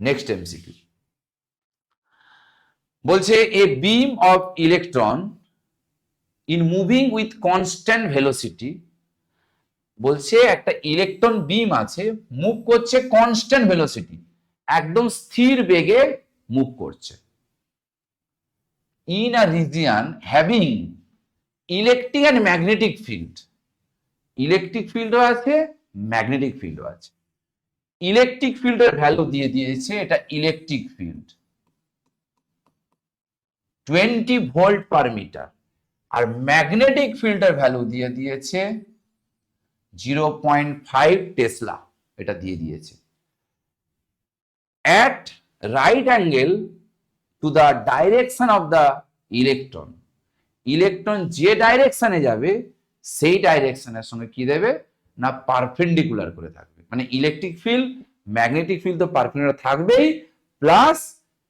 নেক্সট এমসিকিউ বলছে a beam of electron in moving with constant velocity. বলছে একটা ইলেকট্রন বিম আছে, মুভ করছে কনস্ট্যান্ট ভেলোসিটি, একদম স্থির বেগে মুভ করছে, in a region having electric and magnetic field. Electric ফিল্ডও আছে, ম্যাগনেটিক ফিল্ডও আছে। ইলেকট্রিক ফিল্ডের ভ্যালু দিয়ে দিয়েছে, এটা electric field 20 volt per metre, আর ম্যাগনেটিক ফিল্ডের ভ্যালু দিয়ে দিয়েছে 0.5 টেসলা, এটা দিয়ে দিয়েছে। at right angle to the direction of the electron, electron যে ডাইরেকশনে যাবে সেই ডাইরেকশনের সঙ্গে কি দেবে না পারপেন্ডিকুলার করে থাকবে। মানে ইলেকট্রিক ফিল্ড ম্যাগনেটিক ফিল্ড তো পারপেন্ডিকুলার থাকবেই, প্লাস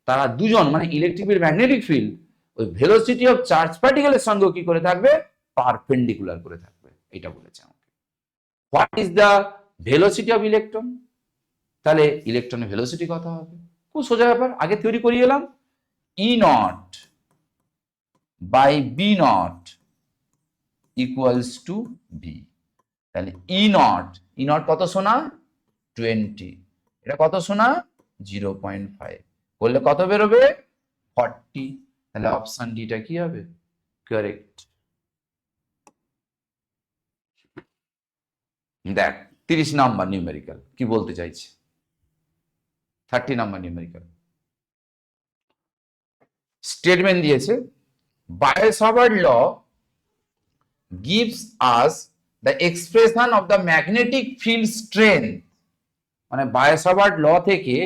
তারা দুজন মানে ইলেকট্রিক ফিল্ড ম্যাগনেটিক ফিল্ড ওই ভেলোসিটি অফ চার্জ পার্টিকেলের সঙ্গে কি করে থাকবে পারপেন্ডিকুলার করে থাকবে, এটা বলেছে আমাকে। What is the velocity of electron? তাহলে ইলেকট্রনের ভেলোসিটি কত হবে? খুব সোজা ব্যাপার, আগে থিওরি করিয়ে এলাম। E naught by B naught equals to v. তাহলে ই নট কত শোনা 20, এটা কত শোনা 0.5, করলে কত বেরোবে 40। তাহলে অপশন ডিটা কি হবে কারেক্ট। দেখ 30 নাম্বার নিউমেরিক্যাল কি বলতে চাইছে। 30 নাম্বার নিউমেরিক্যাল স্টেটমেন্ট দিয়েছে, বায়োসাভার্ট ল gives us the expression of the magnetic field strength, মানে বায়োসাভার্ট ল থেকে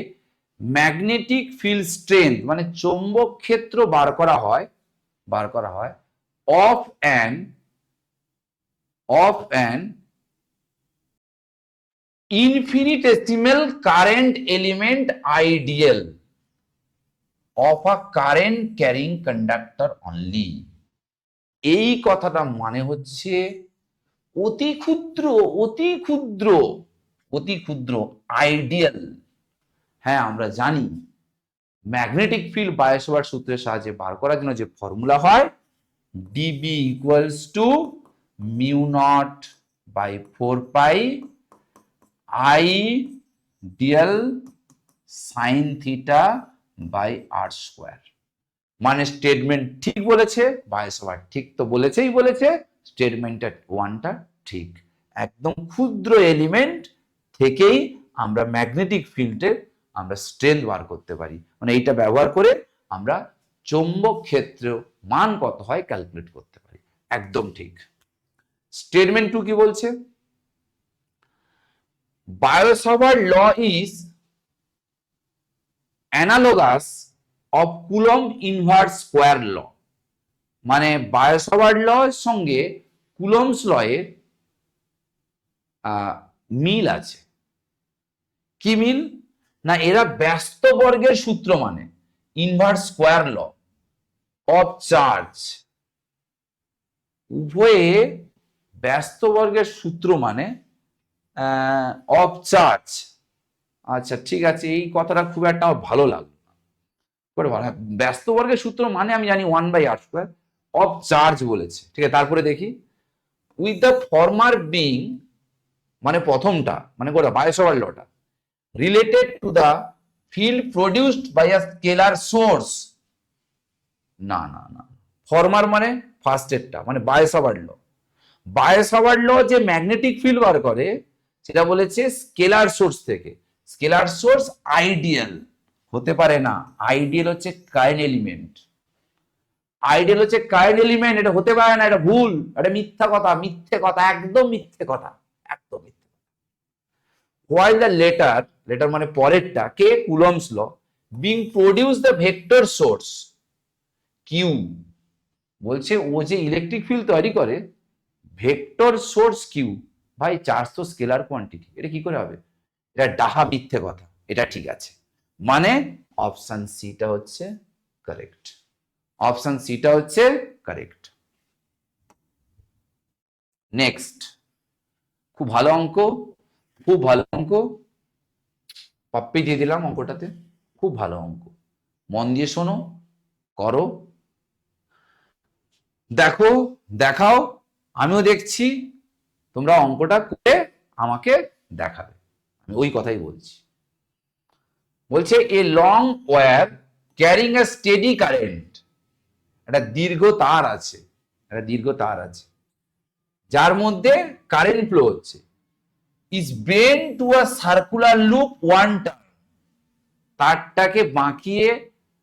ম্যাগনেটিক ফিল্ড স্ট্রেংথ মানে চৌম্বক ক্ষেত্র বার করা হয় of an infinitesimal current element ideal of a current carrying conductor only। এই কথাটা মানে হচ্ছে অতি ক্ষুদ্র আইডিয়াল। হ্যাঁ আমরা জানি ম্যাগনেটিক ফিল্ড বায়োসাভার্ট সূত্রের সাহায্যে বার করার জন্য যে ফর্মুলা হয় dB equals to mu nought by 4 pi I dl sine theta by r square. মানে স্টেটমেন্ট ঠিক বলেছে, বায়োসাভার্ট ঠিক তো বলেছে, স্টেটমেন্টটা ওয়ানটা ঠিক। একদম ক্ষুদ্র এলিমেন্ট থেকেই আমরা ম্যাগনেটিক ফিল্ডের আমরা স্ট্রেংথ বার করতে পারি, মানে এইটা ব্যবহার করে আমরা চৌম্বক ক্ষেত্র মান কত হয় ক্যালকুলেট করতে পারি। একদম ঠিক। স্টেটমেন্ট 2 কি বলছে, Biot Savart law is analogous of Coulomb inverse square law. মানে বায়োসাভার্ট ল এর সঙ্গে কুলম্বস ল এর মিল আছে। কি মিল না এরা ব্যস্ত বর্গের সূত্র মানে inverse square law of charge, উভয়ে ব্যস্ত বর্গের সূত্র মানে অফ চার্জ। আচ্ছা ঠিক আছে, এই কথাটা খুব একটা আমার ভালো লাগলো না। ব্যস্ত বর্গের সূত্র মানে আমি জানি 1/r² অফ চার্জ বলেছে, ঠিক আছে। তারপরে দেখি উইথ দ্য ফর্মার বিং, মানে প্রথমটা মানে গোটা বায়োসাভার্ট লটা related to the field produced by a scalar source. না ফর্মার মানে ফার্স্টেরটা মানে বায়োসাভার্ট ল যে ম্যাগনেটিক ফিল্ড বার করে সেটা বলেছে স্কেলার সোর্স থেকে। স্কেলার সোর্স আইডিয়াল হতে পারে না, আইডিয়াল হচ্ছে কারেন্ট এলিমেন্ট। এটা হতে পারে না, এটা ভুল, এটা মিথ্যে কথা, একদম মিথ্যে কথা। While the later মানে পরেরটা কে Coulomb's law being produce the vector source q, বলছে ও যে ইলেকট্রিক ফিল্ড তৈরি করে ভেক্টর সোর্স কিউ। ভাই চার্জ তো স্কেলার কোয়ান্টিটি, এটা কি করে হবে? এটা ডাহা মিথ্যে কথা, এটা ঠিক আছে। মানে অপশন সিটা হচ্ছে কারেক্ট, অপশন সিটা হচ্ছে কারেক্ট। নেক্সট, খুব ভালো অঙ্ক, খুব ভালো অঙ্ক, পাপ্পি দিয়ে দিলাম অঙ্কটাতে, খুব ভালো অঙ্ক, মন দিয়ে শোনো, করো, দেখো, দেখাও, আমিও দেখছি, তোমরা অঙ্কটা করে আমাকে দেখাবে, আমি ওই কথাই বলছি। বলছে a long wire carrying a steady current, একটা দীর্ঘ তার আছে, একটা দীর্ঘ তার আছে যার মধ্যে কারেন্ট ফ্লো হচ্ছে, is bent to a circular loop one turn, তারটাকে বাঁকিয়ে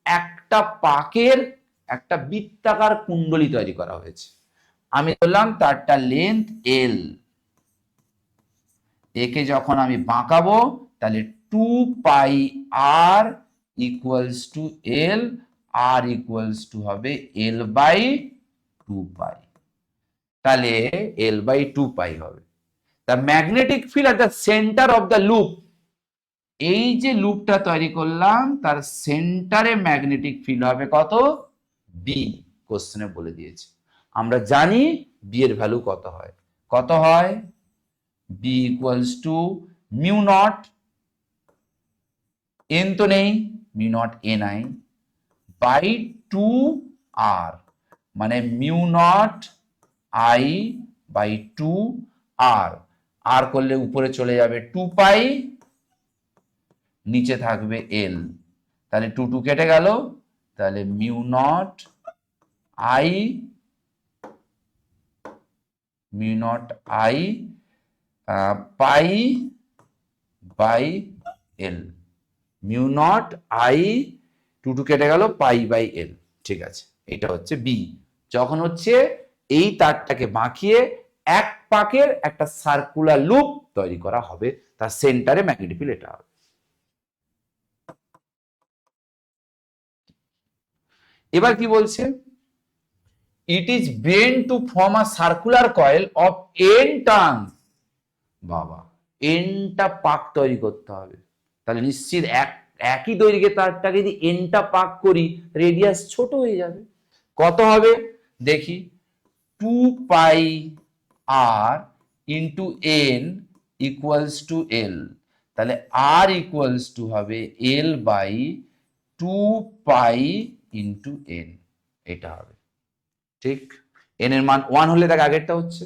একটা পাকের একটা বৃত্তাকার কুণ্ডলী তৈরি করা হয়েছে। আমি বললাম তারটা লেন্থ এল, একে যখন আমি বাঁকাবো তাহলে 2 pi r equals to L, r equals to হবে এল বাই 2 পাই, তাহলে এল বাই 2 পাই হবে। The magnetic field at the centre of the loop, এই যে লুপটা তৈরি করলাম তার সেন্টারে ম্যাগনেটিক ফিল্ড হবে কত, বি, কোশ্চেনে বলে দিয়েছে। আমরা জানি বি এর ভ্যালু কত হয়, কত হয়, B equals to mu nought, N তো নেই, mu nought N I by 2 r, মানে mu not I by 2 r, r করলে উপরে চলে যাবে 2 পাই, নিচে থাকবে এল, তাহলে 2 কেটে গেল, তাহলে mu not I, mu not I pi by L, mu not I 2 কেটে গেল, পাই বাই এল, ঠিক আছে, এটা হচ্ছে বি। যখন হচ্ছে এই তারটাকে বাঁকিয়ে এক পাকের একটা সার্কুলার লুপ তৈরি করা হবে, তার সেন্টারে ম্যাগনেটিক ফিল্ড এটা হবে। এবার কি বলছে, it is bent to form a circular coil of N turns, বাবা এনটা পাক তৈরি করতে হবে, তাহলে নিশ্চিত একই দৈর্ঘ্যে তারটাকে যদি এনটা পাক করি রেডিয়াস ছোট হয়ে যাবে, কত হবে দেখি, 2 pi r into N equals to L, তাহলে আর ইকুয়ালস টু হবে L by 2 pi into N, এটা হবে ঠিক। এন এর মান 1 হলে দেখ আগেরটা হচ্ছে।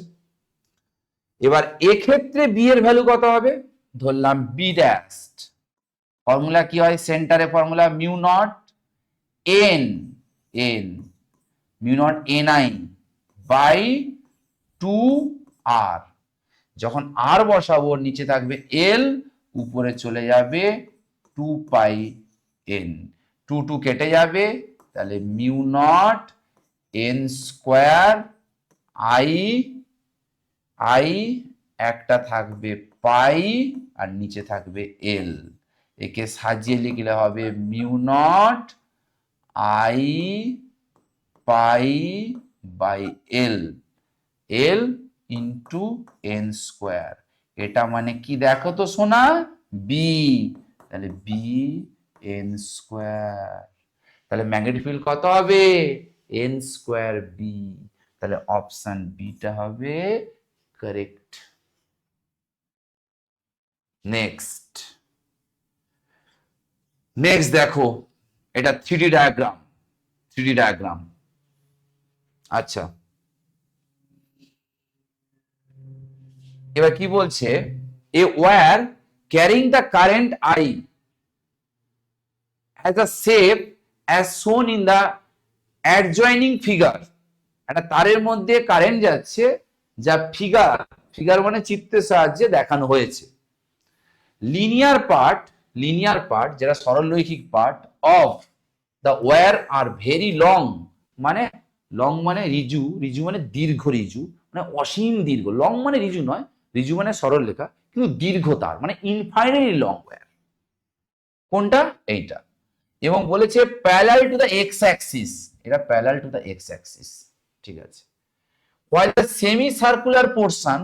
এবার এক্ষেত্রে বি এর ভ্যালু কত হবে, ধরলাম বি ড্যাশ, ফর্মুলা কি হয়, সেন্টারে formula mu nought N, N mu nought N I by 2 r, যখন আর বসাবো নিচে থাকবে এল, উপরে চলে যাবে 2 পাই এন, 2 কেটে যাবে, তাহলে mu nought N square I, I একটা থাকবে পাই আর নিচে থাকবে এল, একে সাজিয়ে লিখলে হবে mu not I pi by L, L into N square, এটা মানে কি দেখো তো সোনা, বি, তাহলে বি এন স্কোয়ার, তাহলে ম্যাগনেটিক ফিল্ড কত হবে, এন স্কোয়ার বি, তাহলে অপশন বিটা হবে কারেক্ট। নেক্সট, নেক্সট দেখো, এটা 3D ডায়াগ্রাম, 3D ডায়াগ্রাম, আচ্ছা এবার কি বলছে, a wire carrying the current I has a shape as shown in the adjoining figure, একটা তারের মধ্যে কারেন্ট যাচ্ছে যা ফিগার, ফিগার মানে চিত্রের সাহায্যে দেখানো হয়েছে, লিনিয়ার পার্ট, লিনিয়ার পার্ট যেটা সরলরৈখিক part of the wire are very long, মানে লং মানে রিজু, রিজু মানে দীর্ঘ, রিজু মানে অসীম দীর্ঘ, লং মানে রিজু নয়, রিজু মানে সরল রেখা, কিন্তু দীর্ঘ তার মানে ইনফাইনাইটলি লং ওয়্যার, কোনটা এইটা, এবং বলেছে parallel to the X axis, এটা parallel to the X axis, ঠিক আছে, while the semi circular portion,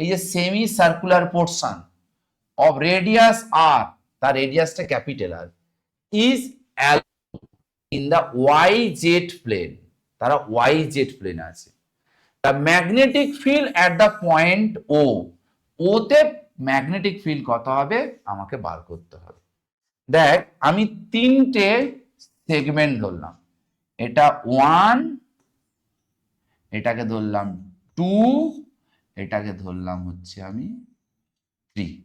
এই যে semi circular portion of radius R, তার রেডিয়াসটা capital R, is in the yz plane, তারা yz প্লেনে আছে। The magnetic field at the point O, ওতে ম্যাগনেটিক ফিল্ড কত হবে আমাকে বার করতে হবে। দেখ আমি তিনটে সেগমেন্ট ধরলাম, এটা 1, এটাকে ধরলাম 2, এটাকে ধরলাম হচ্ছে আমি 3,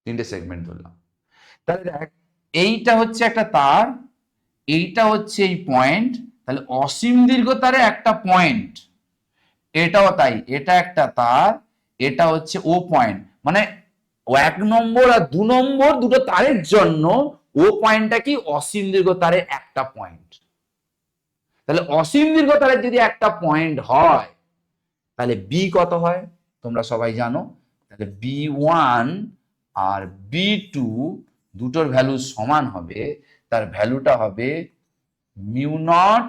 তিনটে সেগমেন্ট ধরলাম। তাহলে দেখ এইটা হচ্ছে একটা তার, এইটা হচ্ছে এই পয়েন্ট, তাহলে অসীম দীর্ঘ তারে একটা পয়েন্ট, এটাও তাই, এটা একটা তার, এটা হচ্ছে ও পয়েন্ট, মানে 1 নম্বর আর 2 নম্বর দুটো তারের জন্য ও পয়েন্টটা কি অসীম দীর্ঘ তারের একটা পয়েন্ট। তাহলে অসীম দীর্ঘ তারের যদি একটা পয়েন্ট হয় তাহলে বি কত হয় তোমরা সবাই জানো। তাহলে B1 আর B2 দুটোর ভ্যালু সমান হবে, তার ভ্যালুটা হবে μ0/4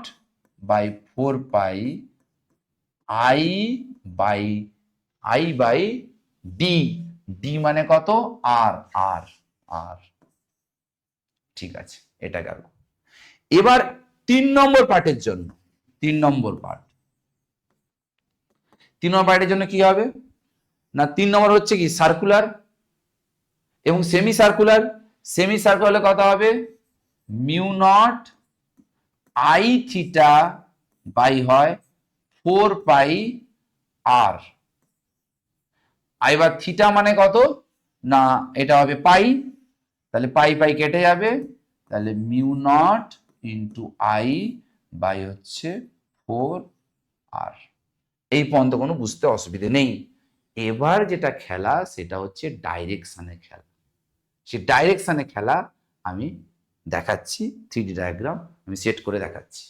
I/d, d মানে কত r, r r, ঠিক আছে এটা গেল। এবার 3 নম্বর পার্টের জন্য, 3 নম্বর পার্টের জন্য কি হবে না, 3 নম্বর হচ্ছে কি সার্কুলার এবং সেমি সার্কুলার। সেমি সার্কুলারে কত হবে μ0 I থিটা বাই হয় 4 r। এবার থিটা মানে কত না এটা হবে পাই, তাহলে পাই কেটে যাবে, তাহলে μ0 ইন্টু I বাই হচ্ছে 4r। এই পর্যন্ত কোনো বুঝতে অসুবিধে নেই। এবার যেটা খেলা সেটা হচ্ছে ডাইরেকশনের খেলা। সে ডাইরেকশনের খেলা আমি দেখাচ্ছি, 3D ডায়াগ্রাম আমি সেট করে দেখাচ্ছি।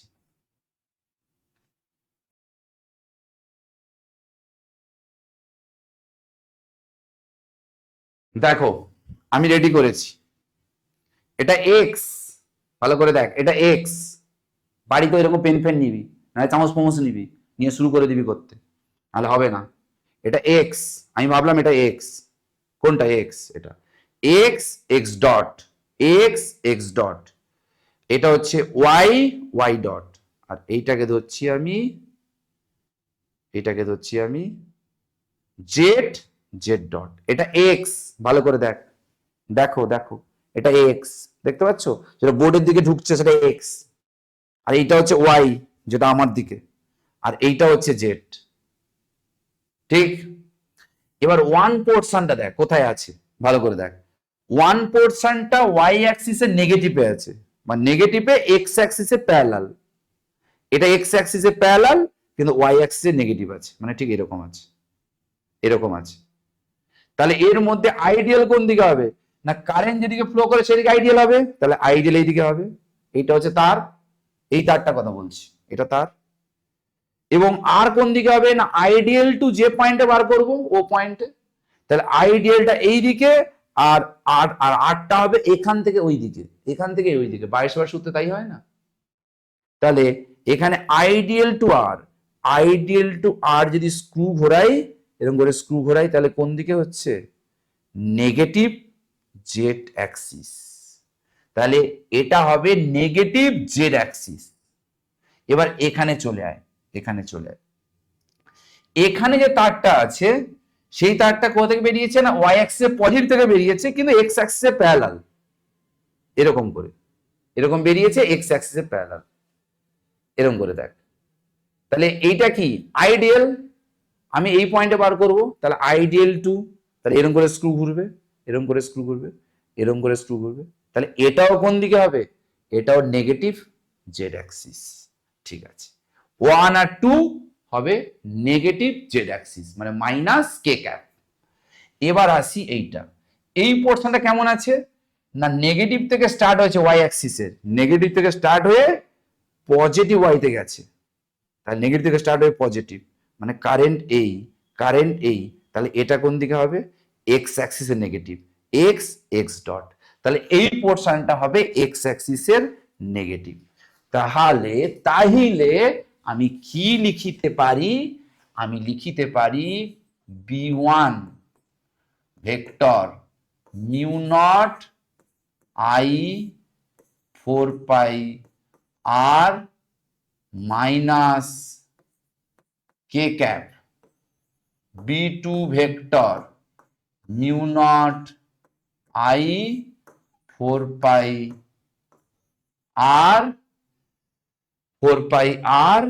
দেখো আমি রেডি করেছি, এটা এক্স, ভালো করে দেখ এটা এক্স। বাড়িতে এরকম পেন ফেন নিবি, না চামচ ফামচ নিবি, নিয়ে শুরু করে দিবি করতে, নাহলে হবে না। এটা এক্স, আমি ভাবলাম এটা এক্স, কোনটা এক্স, এটা x, X dot, x X dot, এটা হচ্ছে ওয়াই, ওয়াই ডট, আর এইটাকে ধরছি আমি, এটাকে ধরছি আমি জেড, জেড ডট। এটা এক্স, ভালো করে দেখ, দেখো দেখো এটা এক্স, দেখতে পাচ্ছ যেটা বোর্ডের দিকে ঢুকছে সেটা এক্স, আর এইটা হচ্ছে ওয়াই যেটা আমার দিকে, আর এইটা হচ্ছে জেড, ঠিক। এবার ওয়ান পোর্শনটা দেখ কোথায় আছে, ভালো করে দেখ, ওয়ান পোর্শনটা ওয়াই অ্যাক্সিসের নেগেটিভে আছে, বা নেগেটিভে এক্স অ্যাক্সিসে প্যারালাল, এটা এক্স অ্যাক্সিসে প্যারালাল কিন্তু ওয়াই অ্যাক্সিসে নেগেটিভ আছে, মানে ঠিক এরকম আছে, এরকম আছে। তাহলে এর মধ্যে আইডিয়াল কোন দিকে হবে না, কারেন্ট যেদিকে ফ্লো করে সেদিকে আইডিয়াল হবে, তাহলে আইডিয়াল এইদিকে হবে। এইটা হচ্ছে তার, এই তারটা কথা বলছি, এটা তার। এবং আর কোন দিকে হবে না, আইডিয়াল টু যে পয়েন্টে বার করব ও পয়েন্টে, তাহলে আইডিয়ালটা এই দিকে, আর আরটা হবে এখান থেকে ওই দিকে, এখান থেকে ওই দিকে, 22 সূত্রে তাই হয় না। তাহলে এখানে আইডিয়াল টু আর, আইডিয়াল টু আর যদি স্ক্রু ঘোরাই, এরকম করে স্ক্রু ঘোরাই, তাহলে কোন দিকে হচ্ছে নেগেটিভ জেড অ্যাক্সিস, তাহলে এটা হবে নেগেটিভ জেড অ্যাক্সিস। এবার এখানে চলে আয়, এখানে চলে আয়, এখানে যে তারটা আছে সেই তারটা কোথা থেকে বেরিয়েছে না ওয়াই অ্যাক্সিসে পজিটিভ থেকে বেরিয়েছে, কিন্তু এক্স অ্যাক্সিসে প্যারালাল, এরকম করে, এরকম বেরিয়েছে এক্স অ্যাক্সিসে প্যারালাল, এরকম করে দেখ। তাহলে এইটা কি আইডিয়াল, আমি এই পয়েন্টে বার করব, তাহলে আইডিয়াল টু, তাহলে এরকম করে স্ক্রু ঘুরবে, এরকম করে স্ক্রু ঘুরবে, এরকম করে স্ক্রু ঘুরবে, তাহলে এটাও কোন দিকে হবে, এটাও নেগেটিভ জেড অ্যাক্সিস, ঠিক আছে। 1 আর 2 হবে নেগেটিভ জেড অ্যাক্সিস, মানে মাইনাস কে ক্যাপ। এবার আসি এইটা, এই পোর্শনটা কেমন আছে না, নেগেটিভ থেকে স্টার্ট হয়েছে ওয়াই অ্যাক্সিসের, নেগেটিভ থেকে স্টার্ট হয়ে পজিটিভ ওয়াইতে গেছে, তাহলে নেগেটিভ থেকে স্টার্ট হয়ে পজিটিভ, মানে কারেন্ট এই, কারেন্ট এই, তাহলে এটা কোন দিকে হবে এক্স অ্যাক্সিসের নেগেটিভ, এক্স এক্স ডট, তাহলে এই পোর্শনটা হবে এক্স অ্যাক্সিসের নেগেটিভ। তাহলে আমি কি লিখিতে পারি, আমি লিখিতে পারি B1 vector μ0 I 4 pi r minus k cap b2 vector mu naught I 4 pi r 4 pi r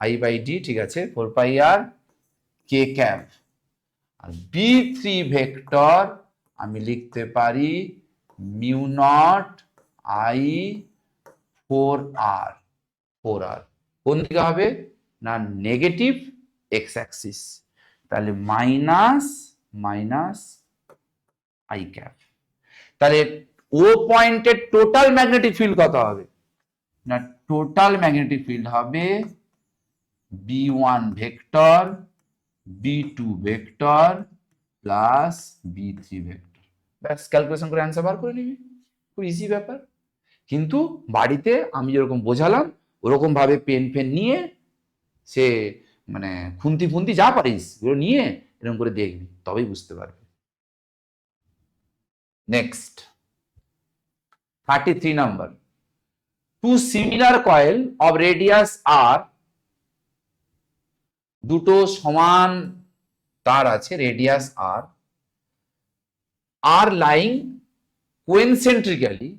I by d, ঠিক আছে, 4 pi r k cap, আর b3 ভেক্টর আমি লিখতে পারি mu not I 4r 4r, কোন দিকে হবে না negative x Axis, তাহলে মাইনাস মাইনাস আই ক্যাপ। তাহলে ও পয়েন্টের টোটাল ম্যাগনেটিক ফিল্ড কত হবে না টোটাল ম্যাগনেটিক ফিল্ড হবে b1 vector b2 vector plus b3 vector. ব্যাস, ক্যালকুলেশন করে অ্যান্সার বার করে নিবি, খুব ইজি ব্যাপার। কিন্তু বাড়িতে আমি যেরকম বোঝালাম ওরকম ভাবে পেন ফেন নিয়ে সে মানে খুন্তি ফুন্তি যা পারিস ওগুলো নিয়ে এরকম করে দেখবি, তবেই বুঝতে পারবি। Next 33 number, two similar coil of radius R, দুটো সমান তার আছে রেডিয়াস আর, আর lying concentrically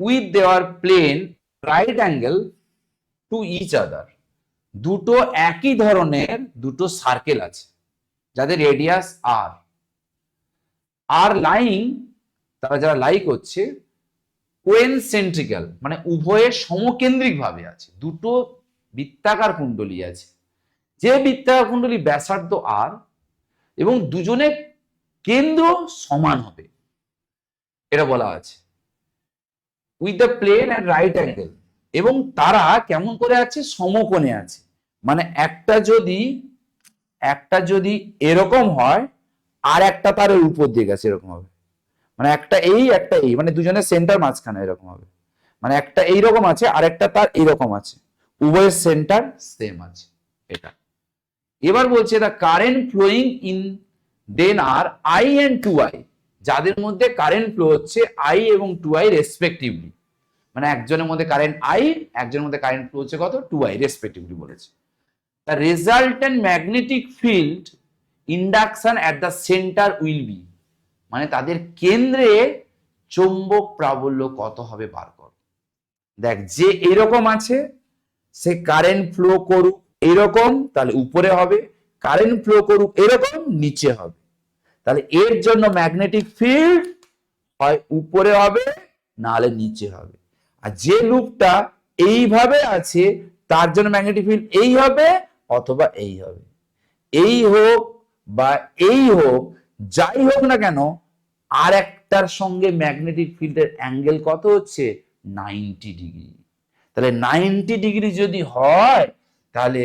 with their plane right angle to each other, দুটো একই ধরনের দুটো সার্কেল আছে যাদের রেডিয়াস আর, আর লাইং তারা যারা লাই করছে কোয়েনসেন্ট্রিক্যাল মানে উভয়ে সমকেন্দ্রিক ভাবে আছে, দুটো বৃত্তাকার কুণ্ডলী আছে, যে বৃত্তাকার কুণ্ডলী ব্যাসার্ধ আর এবং দুজনের কেন্দ্র সমান হবে, এটা বলা আছে with the plain and right angle, এবং তারা কেমন করে আছে সমকোণে আছে, মানে একটা যদি এরকম হয় আর একটা তার উপর দিকে গেছে এরকম হবে, মানে একটা এই মানে দুজনের সেন্টার মাঝখানে এরকম হবে, মানে একটা এইরকম আছে আর একটা তার এইরকম আছে, উভয়ের সেন্টার সেম আছে এটা। এবার বলছে the current flowing in them are I and two I, যাদের মধ্যে কারেন্ট ফ্লো হচ্ছে আই এবং টু আই রেসপেক্টিভলি, মানে একজনের মধ্যে কারেন্ট আই একজনের মধ্যে কারেন্ট ফ্লো হচ্ছে কত টু আই রেসপেক্টিভলি বলেছে। The resultant magnetic field induction at the centre will be, মানে তাদের কেন্দ্রে চৌম্বক প্রাবল্য কত হবে বার কর। দেখ যে এইরকম আছে সে কারেন্ট ফ্লো করুক এইরকম তাহলে উপরে হবে, কারেন্ট ফ্লো করুক এরকম নিচে হবে, তাহলে এর জন্য ম্যাগনেটিক ফিল্ড হয় উপরে হবে নাহলে নিচে হবে, আর যে লুপটা এইভাবে আছে তার জন্য ম্যাগনেটিক ফিল্ড এই হবে অথবা এই হবে, এই হোক বা এই হোক যাই হোক না কেন আর একটার সঙ্গে ম্যাগনেটিক ফিল্ডের অ্যাঙ্গেল কত হচ্ছে 90 ডিগ্রি, তাহলে 90 ডিগ্রি যদি হয় তাহলে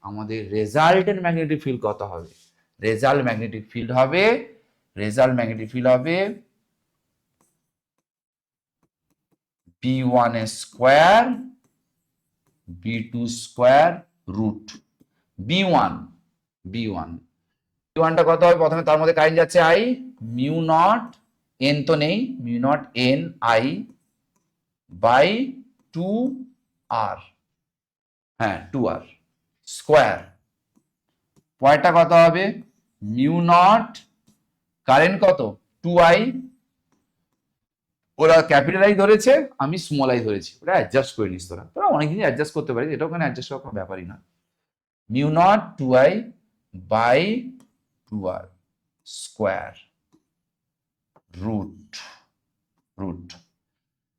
আমাদের রেজাল্টেন্ট ম্যাগনেটিক ফিল্ড কত হবে, রেজাল্ট ম্যাগনেটিক ফিল্ড হবে b1 square b2 square root b1 টা কত হবে, প্রথমে তার মধ্যে কারেন্ট যাচ্ছে আই, মিউ নট এন তো নেই, mu nought N I by 2r, হ্যাঁ 2r স্কয়ার, পরেরটা কত হবে মিউ নট কারেন্ট কত 2i, ওরা ক্যাপিটাল আই ধরেছে আমি স্মল আই ধরেছি, ওটা অ্যাডজাস্ট করে নিস, তোরা অনেকদিন অ্যাডজাস্ট করতে পারিস, এটা ওখানে অ্যাডজাস্ট করার কোনো ব্যাপারই না, mu nought 2i by 2r square root,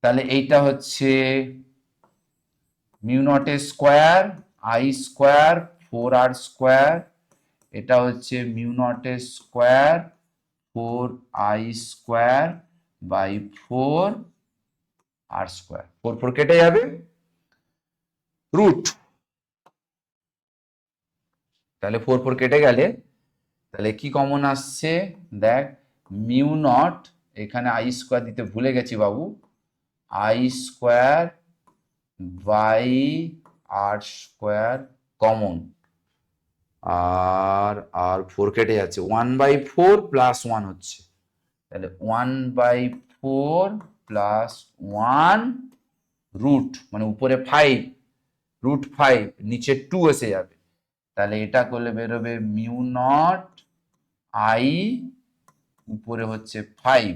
তাহলে এইটা হচ্ছে মিউ নট এর square I square 4r square, এটা হচ্ছে মিউ নট এর square 4i square by 4r square, 4 কেটে যাবে রুট, তাহলে 4 কেটে গেলে তাহলে কি কমন আসছে দেখ মিউ নট, এখানে আই স্কয়ার দিতে ভুলে গেছি বাবু, I square by R square common, আর 4 কেটে যাচ্ছে 1/4 প্লাস 1 হচ্ছে, তাহলে 1/4 প্লাস 1 রুট মানে উপরে 5 √5 নিচে 2 এসে যাবে, তাহলে এটা করলে বেরোবে মিউ নট আই উপরে হচ্ছে 5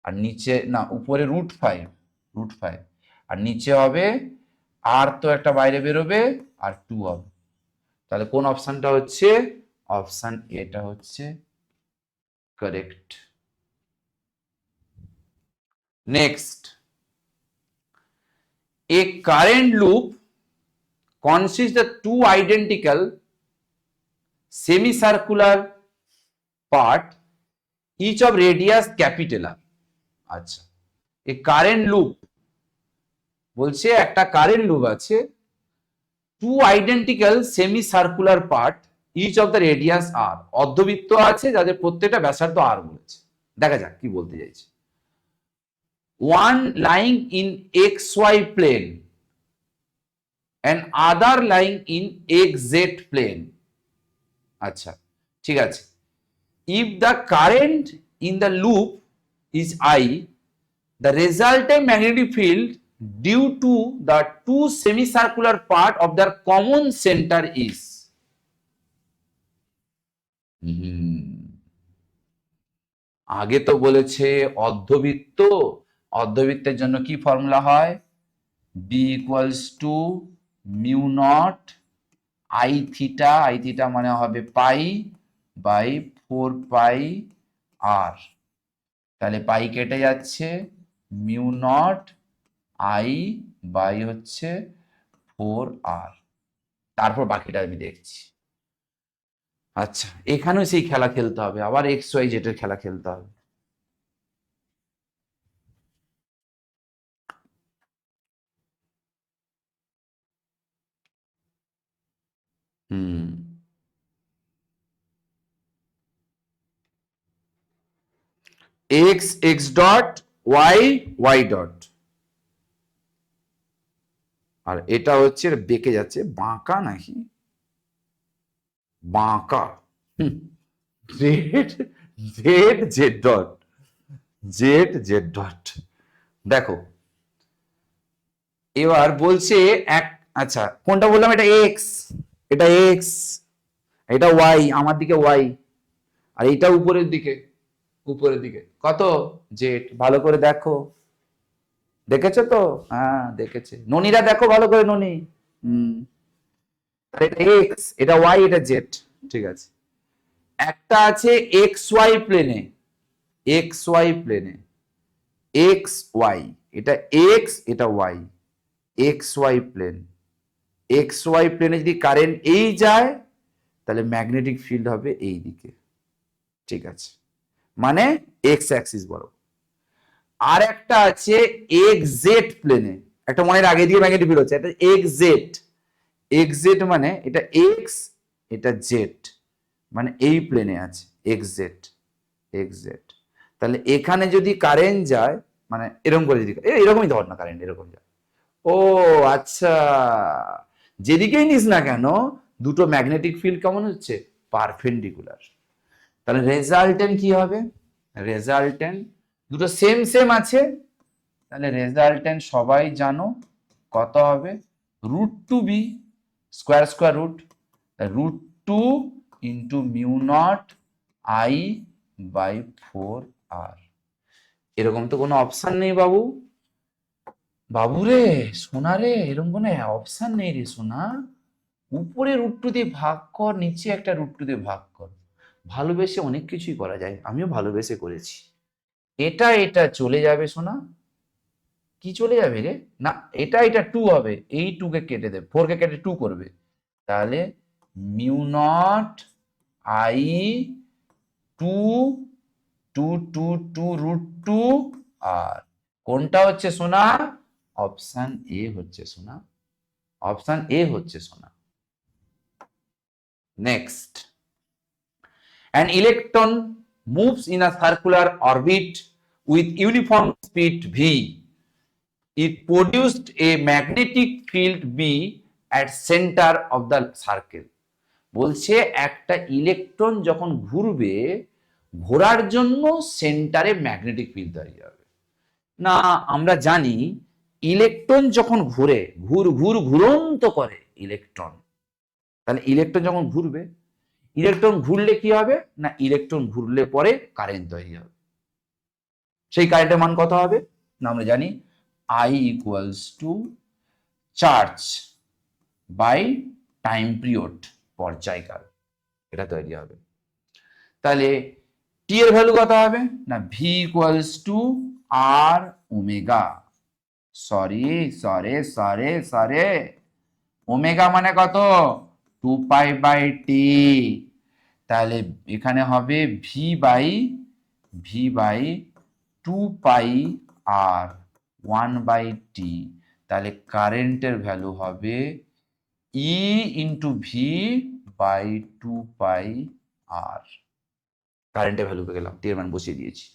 আর নিচে না উপরে √5 আর নিচে হবে আর তো একটা বাইরে বেরোবে আর 2 হবে, তাহলে কোন অপশনটা হচ্ছে অপশন এটা হচ্ছে correct. Next, a current loop consists of two identical semicircular part each of radius capital R। আচ্ছা, এই কারেন্ট লুপ বলছে একটা কারেন্ট লুপ আছে, two identical semi circular part each of the radius R, অর্ধবৃত্ত আছে যাদের প্রত্যেকটা ব্যাসার্ধ আর বলেছে। দেখা যাক কি বলতে চাইছে। One lying in x y plane and other lying in xz plane। আচ্ছা ঠিক আছে, if the current in the loop is I, the resultant magnetic field due to the two semicircular part of their common center is আগে তো বলেছে অর্ধবৃত্ত, অর্ধবৃত্তের জন্য কি formula হয়, b equals to mu not I theta মানে হবে pi by 4 পাই আর, তাহলে পাই কেটে যাচ্ছে, মিউ নট আই বাই হচ্ছে 4 আর, তারপর বাকিটা আমি দেখছি। আচ্ছা, এখানেও সেই খেলা খেলতে হবে, আবার এক্স ওয়াই জেড খেলা খেলতে হবে। x ডট y ডট, আর এটা হচ্ছে বেঁকে যাচ্ছে, বাঁকা নাকি বাঁকা, জেড জেড ডট। দেখো এবার বলছে এক, আচ্ছা কোনটা বললাম, এটা এক্স, এটা ওয়াই, আমার দিকে ওয়াই, আর এটা উপরের দিকে কত জেড, ভালো করে দেখো, দেখেছো তো, হ্যাঁ দেখেছে, ননিরা দেখো ভালো করে, ননি এটা এক্স, এটা ওয়াই, এটা জেড, ঠিক আছে। একটা আছে এক্স ওয়াই প্লেনে, এক্স ওয়াই, এটা এক্স এটা ওয়াই, এক্স ওয়াই প্লেনে যদি কারেন্ট এই যায় তাহলে ম্যাগনেটিক ফিল্ড হবে এই দিকে, ঠিক আছে, মানে এক্স অ্যাক্সিস বড়। আর একটা আছে এক্স জেড প্লেনে, একটা মনের আগে দিয়ে ম্যাগনেটিক ফিল্ড হচ্ছে, এটা এক্স জেড মানে এটা এক্স এটা জেড, মানে এই প্লেনে আছে এক্স জেড, তাহলে এখানে যদি কারেন্ট যায়, মানে এরকম করে যদি এরকমই ধর না, কারেন্ট এরকম যায়, ও আচ্ছা, যেদিকেই নিস না কেন দুটো ম্যাগনেটিক ফিল্ড কেমন হচ্ছে, পারপেন্ডিকুলার, তাহলে রেজাল্টেন্ট কি হবে, রেজাল্টেন্ট দুটো সেম আছে, তাহলে রেজাল্টেন্ট সবাই জানো কত হবে, √2b square √2 into mu not I by 4r। এরকম তো কোনো অপশন নেই বাবু রে, সোনা রে, এরকম কোনো অপশন নেই রে সোনা, উপরে √2 দিয়ে ভাগ কর, নিচে একটা √2 দিয়ে ভাগ কর, ভালোবেসে অনেক কিছুই করা যায়, আমিও ভালোবেসে করেছি। এটা চলে যাবে সোনা, কি চলে যাবে রে, না এটা 2 হবে, এই 2 কে কেটে দেবে, 4 কে কেটে 2 করবে, তাহলে মিউ নট আই 2 আর কোনটা হচ্ছে সোনা, অপশন এ হচ্ছে সোনা, অপশন এ হচ্ছে সোনা। Next, an electron moves in a circular orbit with uniform speed v, it produced a magnetic field B at center of the circle। বলছে একটা ইলেকট্রন যখন ঘুরবে, ঘোরার জন্য সেন্টারে ম্যাগনেটিক ফিল্ড তৈরি হবে, না, আমরা জানি ইলেকট্রন যখন ঘুরে ঘুরন্ত করে ইলেকট্রন, তাহলে ইলেকট্রন যখন ঘুরবে, ইলেকট্রন ঘুরলে কি হবে না, ইলেকট্রন ঘুরলে পরে কারেন্ট তৈরি হবে। সেই কারেন্টের মান কত হবে না, আমরা জানি I equals to charge by time period, পর্যায়কাল, এটা তৈরি হবে। তাহলে টি এর ভ্যালু কত হবে না, v equals to r omega, sorry omega মানে কত, 2 পাই/টি। তাহলে এখানে হবে ভি বাই 2 পাই/আর 1/টি। তাহলে কারেন্টের ভ্যালু হবে ই ইন্টু ভি/2 পাই/আর। কারেন্টের ভ্যালু পেয়ে গেলাম, টি এর মান বসিয়ে দিয়েছি।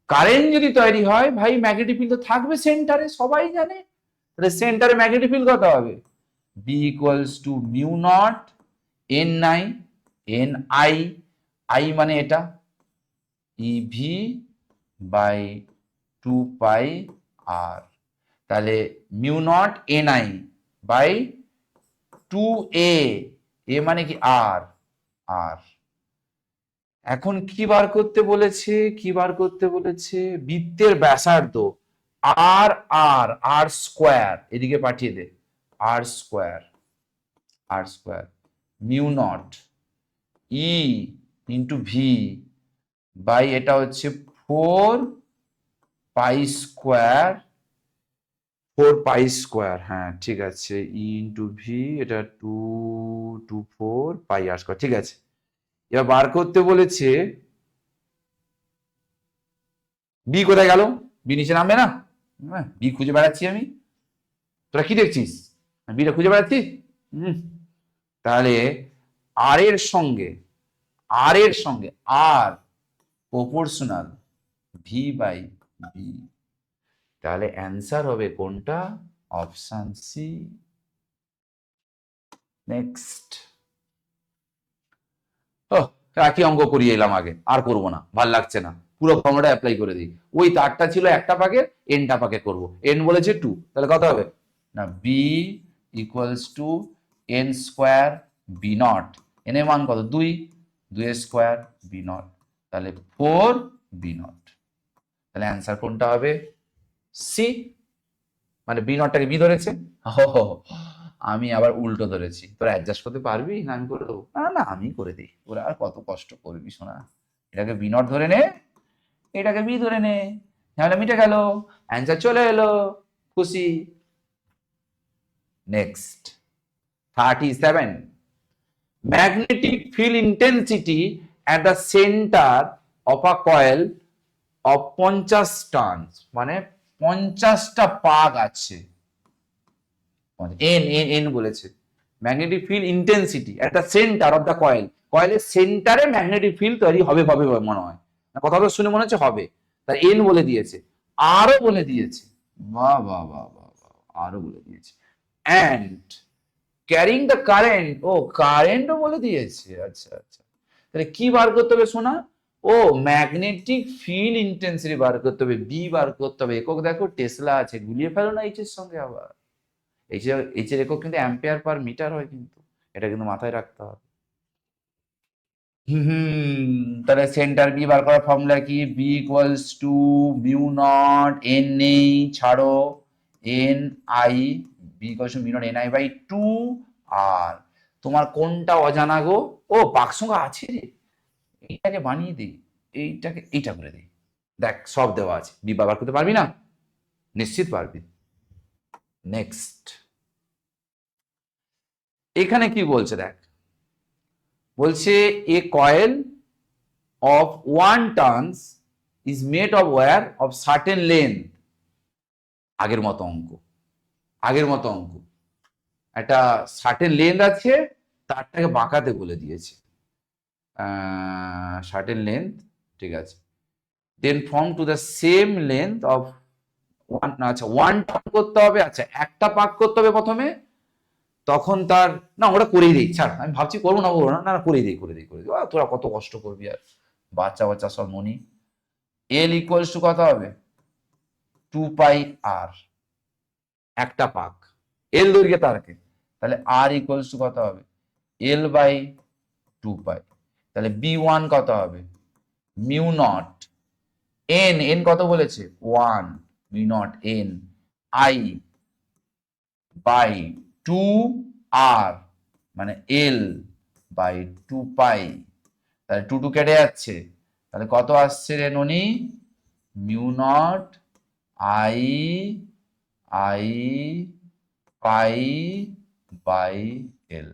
কারেন্ট যদি তৈরি হয় ভাই, ম্যাগনেটিক ফিল্ড তো থাকবে সেন্টারে, সবাই জানে। তাহলে সেন্টারে ম্যাগনেটিক ফিল্ড কত হবে, B equals to mu nought N I মানে এটা ইভি বাই 2 পাই/আর। তাহলে mu nought N I by 2a, a মানে কি আর, আর। এখন কি বার করতে বলেছে, বৃত্তের ব্যাসার্ধ আর আর আর স্কোয়ার, এদিকে পাঠিয়ে দে, R square mu naught E into V by এটা হচ্ছে 4 পাই স্কোয়ার, হ্যাঁ ঠিক আছে, ই ইন্টু ভি, এটা 4 পাই/আর স্কোয়ার, ঠিক আছে। এবার বার করতে বলেছে বি কোথায় গেল, বি নিচে নামবে না, বি খুঁজে বেড়াচ্ছি আমি, তোরা কি দেখছিস, বিটা খুঁজে বেড়াচ্ছি। তাহলে আর এর সঙ্গে আর প্রপোর্শনাল ভি/বি, তাহলে অ্যান্সার হবে কোনটা, অপশন সি। নেক্সট, একই অঙ্ক করিয়ে এলাম আগে, আর করবো না, ভাল লাগছে না, পুরো ফর্মুলাটা অ্যাপ্লাই করে দিই। ওই তারটা ছিল একটা পাকের, এনটা পাকে করবো, এন বলেছে 2, তাহলে কত হবে না, B equals to N square B nought, N এর মান কত 2 স্কোয়ার বি নট, তাহলে 4 বি নট। তাহলে অ্যান্সার কোনটা হবে, সি, মানে বি নটটাকে বি ধরেছে। আমি আবার উল্টো ধরেছি, তোরা অ্যাডজাস্ট করতে পারবি না, আমি করে দেবো, না আমি করে দিই, তোরা আর কত কষ্ট করবি শোনা, এটাকে বি নট ধরে নে, এটাকে বি ধরে নে, তাহলে মিটে গেল, অ্যান্সার চলে এলো, খুশি। Next 37, magnetic field intensity at the centre of a coil of 50 turns, মানে 50টা পাক আছে, এন বলেছে, magnetic field intensity at the centre of the কয়েলের সেন্টারে ম্যাগনেটিক ফিল্ড তৈরি হবে মনে হয়, কথাটা শুনে মনে হচ্ছে হবে, তার এন বলে দিয়েছে, আরো বলে দিয়েছে, বাহ বাহ বাহ বাহ, আরো বলে দিয়েছে, অ্যান্ড ক্যারিং দ্য কারেন্ট, ও কারেন্টও বলে দিয়েছে, আচ্ছা আচ্ছা। তাহলে কি বার করতে হবে শোনা, ও ম্যাগনেটিক ফিল্ড ইন্টেন্সিটি বার করতে হবে, বি বার করতে হবে, একক দেখো টেসলা আছে, গুলিয়ে ফেলো না এইচ এর সঙ্গে, আবার এইচ এর একক কিন্তু অ্যাম্পিয়ার/মিটার হয়, কিন্তু এটা কিন্তু মাথায় রাখতে হবে। তাহলে সেন্টার বি বার করার ফর্মুলা কি, B equals to mu nought N নেই, ছাড়ো N I, B equals to mu nought N I by 2, আর তোমার কোনটা অজানা গো, ও পাকসংখ্যা আছে রে, এইটাকে বানিয়ে দিই, এইটা করে দিই, দেখ সব দেওয়া আছে, বি বার করতে পারবি না, নিশ্চিত পারবি। নেক্সট, এখানে কি বলছে দেখ, বলছে এ coil of 1 turns is made of wire of certain length, আগের মতো অঙ্ক, একটা সার্টেন লেন্থ আছে, তারটাকে বাঁকাতে বলে দিয়েছে, সার্টেন লেন্থ, ঠিক আছে, then form two the same length of 1, আচ্ছা 1 টার্ন করতে হবে, আচ্ছা একটা পাক করতে হবে প্রথমে, তখন তার, না ওটা করেই দিই, ছাড়, আমি ভাবছি করবো না, না করেই দিই, তোরা কত কষ্ট করবি আর, বাচ্চা সব মনি। এল ইকুয়ালস টু কত হবে, 2πr, একটা পাক এল দৈর্ঘ্যে তারকে, তাহলে আর ইকুয়ালস টু কত হবে, L/2π। তাহলে B1 কত হবে, মিউ নট এন, এন কত বলেছে 1, mu nought N I by 2r মানে L/2π। তাহলে 2 কেটে যাচ্ছে, তাহলে কত আসছে রে Noni, mu not I I pi by L.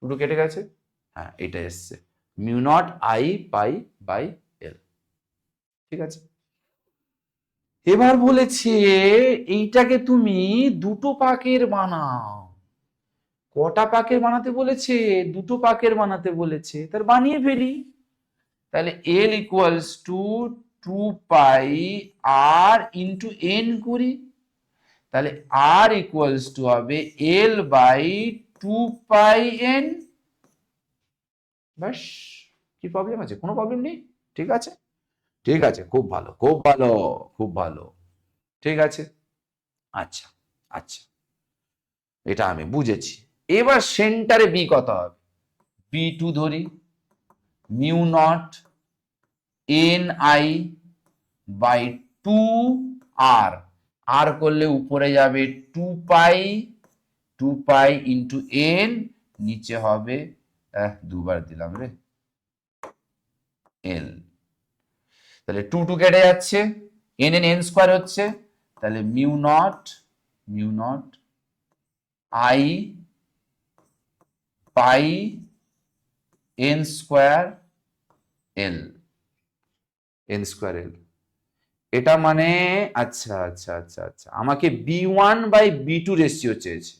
2 কেটে গেছে, হ্যাঁ এটা এসছে mu not I pi by L. ঠিক আছে, এবার বলেছে এইটাকে তুমি দুটো পাকের বানাও। কটা পাকের বানাতে বলেছে, দুটো পাকের বানাতে বলেছে, তার বানিয়ে ফেলি। তাহলে L equals to 2π R into N করি, তাহলে আর ইকুয়ালস টু হবে L/2πn। ব্যাস, কি প্রবলেম আছে, কোনো প্রবলেম নেই। ঠিক আছে, ঠিক আছে, খুব ভালো, খুব ভালো, খুব ভালো। ঠিক আছে, আচ্ছা আচ্ছা, এটা আমি বুঝেছি। এবার সেন্টারে বি কত হবে, B2 ধরি, mu nought N I by 2r, r করলে উপরে যাবে 2π ইন্টু এন, নিচে হবে দুবার দিলাম রে এল। তাহলে 2 কেটে যাচ্ছে, এন এন স্কোয়ার হচ্ছে, তাহলে mu not I pi N square L, N square L. এটা মানে আচ্ছা আচ্ছা আচ্ছা আচ্ছা, আমাকে B1/B2 রেশিও চেয়েছে,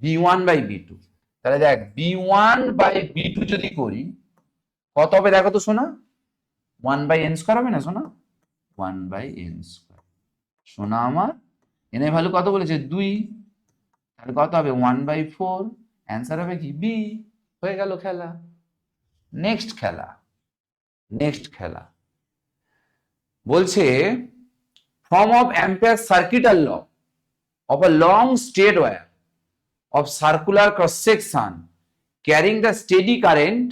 B1/B2। তাহলে দেখ B1/B2 যদি করি কত হবে দেখো তো শোনা, 1/n স্কোয়ার হবে না শোনা, 1/n স্কোয়ার। শোনা আমার এন এর ভ্যালু কত বলেছে 2, তাহলে কত হবে 1/4, অ্যান্সার হবে কি বি। হয়ে গেল খেলা। নেক্সট খেলা, নেক্সট খেলা বলছে form of Ampere's circuital law of a long straight wire of circular cross section carrying the steady current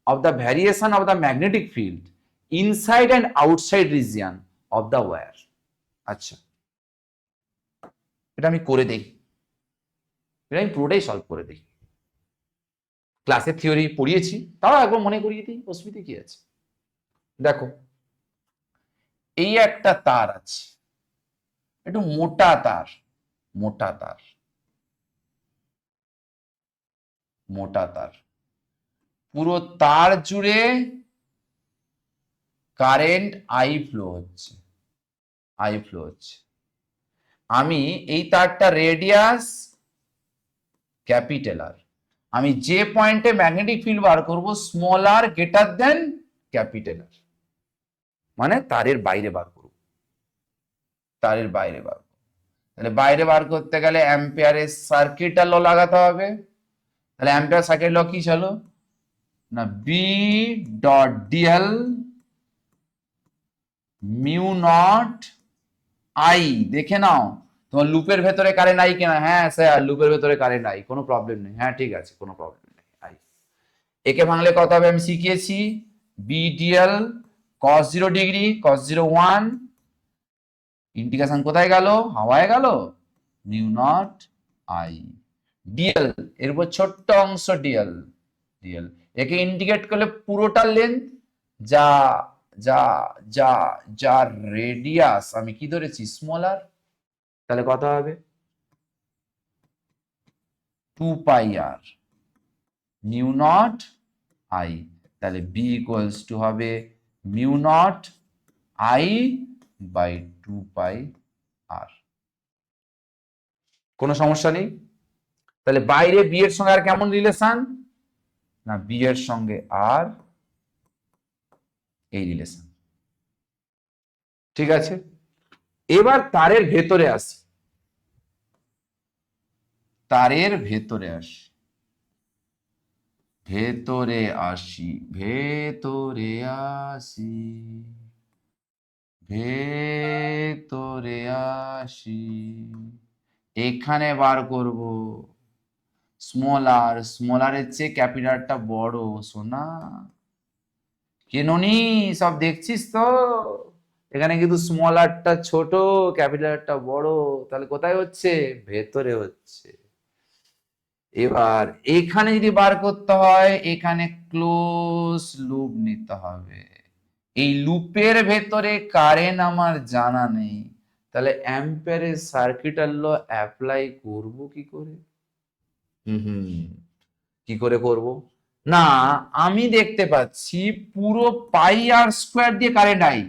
of the variation of the magnetic field inside and outside region of the wire। আচ্ছা, এটা আমি করে দেখি, এটা আমি পুরোটাই solve করে দেখি। ক্লাসের থিওরি পড়িয়েছি, তাও একবার মনে করিয়ে দিই, অসুবিধা কি আছে। দেখো এই একটা তার আছে, একটু মোটা তার, মোটা তার, মোটা তার, পুরো তার জুড়ে কারেন্ট আই ফ্লো হচ্ছে, আই ফ্লো হচ্ছে। আমি এই তারটা রেডিয়াস ক্যাপিটাল আর, আমি যে পয়েন্টে ম্যাগনেটিক ফিল্ড বার করব স্মল আর গ্রেটার দেন ক্যাপিটাল আর, মানে তারের বাইরে বার করব, তারের বাইরে বার করব। তাহলে বাইরে বার করতে গেলে অ্যাম্পিয়ারের সার্কিটাল ল লাগাতে হবে। তাহলে অ্যাম্পিয়ার সার্কিট ল কি ছিল না, B dot DL mu not I. দেখে নাও তোমার লুপের ভেতরে কারেন্ট আই কিনা, হ্যাঁ স্যার লুপের ভেতরে কারেন্ট আই, কোনো প্রবলেম নেই, হ্যাঁ ঠিক আছে কোনো প্রবলেম নেই। আই একে ভাঙলে কত হবে আমি শিখিয়েছি, BDL cos 0 degree cos 0 1, integration কোথায় গেল, হাওয়ায় গেল, মিউ নট আই ডিএল, এরপর ছোট্ট অংশ ডিএল, ডিএল একে ইন্টিগ্রেট করলে পুরোটার লেন্থ যা যা যা যা রেডিয়াস আমি কি ধরেছি স্মল আর, তাহলে কত হবে 2πr মিউ নট আই। তাহলে বি ইকুয়ালস টু হবে mu not I by 2πr। কোনো সমস্যা নেই। তাহলে বাইরে বি এর সঙ্গে আর কেমন রিলেশন না, বি এর সঙ্গে আর এই রিলেশন। ঠিক আছে, এবার তারের ভেতরে আসি, তারের ভেতরে আসি, ভেতরে আসি, ভেতরে আসি, ভেতরে আসি, এখানে বার করব স্মলারের চেয়ে ক্যাপিটালটা বড় সোনা। কেননি সব দেখছিস তো, এখানে কিন্তু স্মলারটা ছোট, ক্যাপিটালটা বড়, তাহলে কোথায় হচ্ছে? ভেতরে হচ্ছে। এবার এখানে যদি বার করতে হয়, এখানে ক্লোজ লুপ নিতে হবে। এই লুপের ভেতরে কারেন্ট আমার জানা নেই, তাহলে অ্যাম্পিয়ারের সার্কিটাল ল অ্যাপ্লাই করব কি করে? হুম, কি করে করব? না, আমি দেখতে পাচ্ছি পুরো পাই আর স্কোয়ার দিয়ে কারেন্ট আই,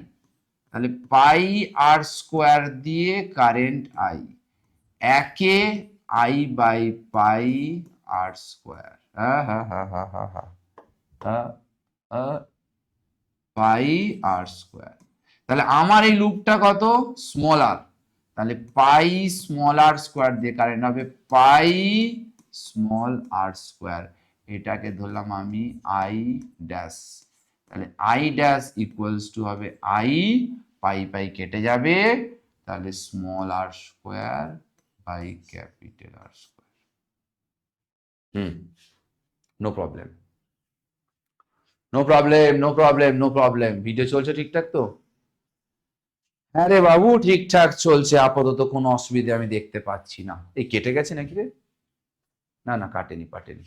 তাহলে পাই আর স্কোয়ার দিয়ে কারেন্ট আই, একে I by pi r square, হ্যাঁ হ্যাঁ হ্যাঁ হ্যাঁ হ্যাঁ হ্যাঁ, পাই আর স্কোয়ার। তাহলে আমার এই লুপটা কত? স্মল আর, তাহলে পাই স্মল আর স্কোয়ার দিয়ে কারেন্ট হবে পাই স্মল আর স্কোয়ার, এটাকে ধরলাম আমি আই ড্যাশ, তাহলে আই ড্যাশ ইকুয়ালস টু হবে আই, পাই পাই কেটে যাবে, তাহলে small r square by capital R square. No problem, no problem, no problem, no problem. Video চলছে ঠিকঠাক তো? হ্যাঁ রে বাবু, ঠিকঠাক চলছে, আপাতত কোনো অসুবিধা আমি দেখতে পাচ্ছি না। এই কেটে গেছে নাকি রে? না না, কাটেনি কাটেনি,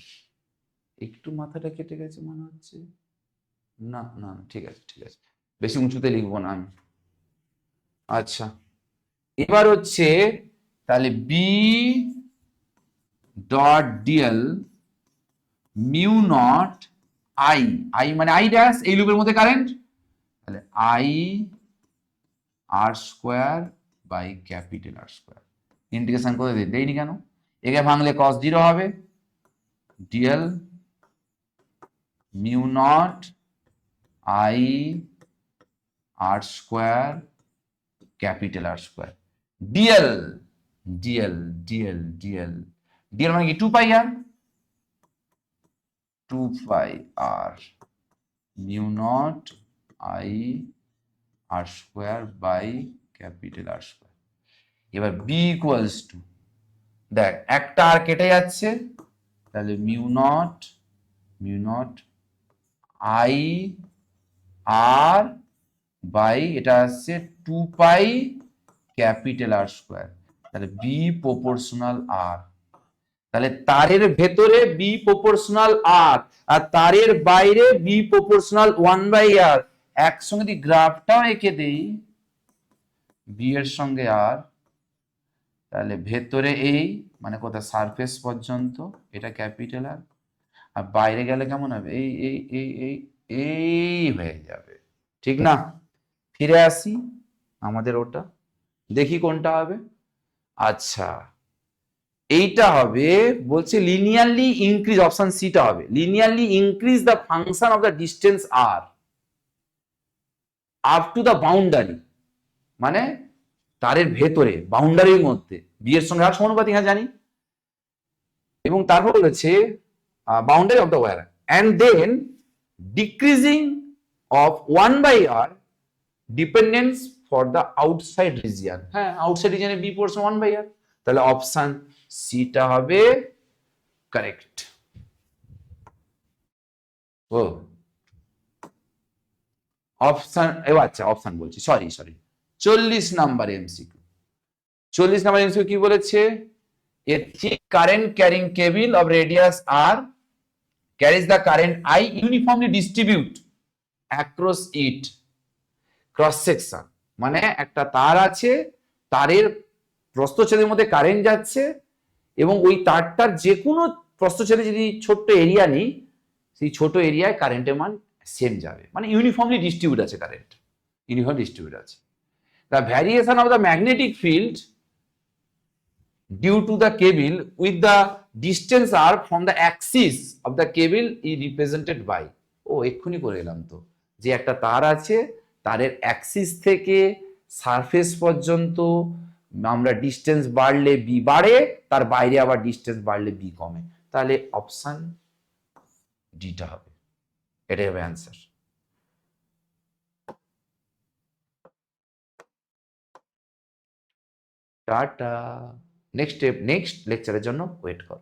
একটু মাথাটা কেটে গেছে মনে হচ্ছে। না না, ঠিক আছে ঠিক আছে, বেশি উঁচুতে লিখবো না আমি। আচ্ছা, এবার হচ্ছে তাহলে B dot DL mu not I, I মানে আই ড্যাশ, এই লুপের মধ্যে কারেন্ট, তাহলে I R square by capital R square. Integration করে দেইনি কেন? একে ভাঙলে cos 0 হবে, dL mu not I R square capital R square, dL dL dL dL dL মানে কি 2 pi R, 2 pi R mu not I R square by capital R square. এবার B equals two, দেখ একটা r কেটে যাচ্ছে, তাহলে mu not I r by এটা আসছে 2 পাই ক্যাপিটাল আর স্কোয়ার, তাহলে বি প্রপোর্শনাল আর, তাহলে তারের ভেতরে বি প্রপোর্শনাল আর, আর তারের বাইরে বি প্রপোর্শনাল 1 বাই আর, একসঙ্গে যদি গ্রাফটাও এঁকে দেই বি এর সঙ্গে আর, তাহলে ভেতরে এই মানে কোথায় সারফেস পর্যন্ত এটা ক্যাপিটাল আর, আর বাইরে গেলে কেমন হবে? এই এই এই এই এই হয়ে যাবে, ঠিক না? ফিরে আসি আমাদের ওটা, দেখি কোনটা হবে। আচ্ছা, এইটা হবে, বলছে লিনিয়ারলি ইনক্রিজ, অপশন সিটা হবে linearly increase the function of the distance r up to the boundary, মানে তারের ভেতরে বাউন্ডারির মধ্যে বি এর সঙ্গে আর সমানুপাতিক, হ্যাঁ জানি। এবং তারপর বলেছে boundary of the wire and then decreasing of 1 by r dependence for the outside region, হ্যাঁ আউটসাইড রিজিয়নে বি পোর্শন 1 বাই আর, তাহলে অপশন সিটা হবে কারেক্ট। ও অপশন, আচ্ছা অপশন বলছি, sorry sorry, 40 number MCQ, 40 number MCQ কি বলেছে? A thick current carrying cable of radius r carries the current I uniformly distribute across it cross section, মানে একটা তার আছে, তারের প্রস্থচ্ছেদের মধ্যে কারেন্ট যাচ্ছে, এবং ওই তারটার যে কোনো প্রস্থচ্ছেদে যদি ছোট্ট এরিয়া নিই, সেই ছোট এরিয়ায় কারেন্টের মান সেম যাবে, মানে ইউনিফর্মলি ডিস্ট্রিবিউট আছে কারেন্ট, ইউনিফর্ম ডিস্ট্রিবিউট আছে। The variation of the magnetic field due to the cable with the distance r from the axis of the cable is represented by, ও এক্ষুনি করে এলাম তো, যে একটা তার আছে, তারের অ্যাক্সিস থেকে সারফেস পর্যন্ত আমরা ডিস্টেন্স বাড়লে বি বাড়ে, তার বাইরে আবার ডিস্টেন্স বাড়লে বি কমে, তাহলে অপশন ডিটা হবে, এটাই হবে অ্যান্সার। টাটা। নেক্সট লেকচারের জন্য ওয়েট কর।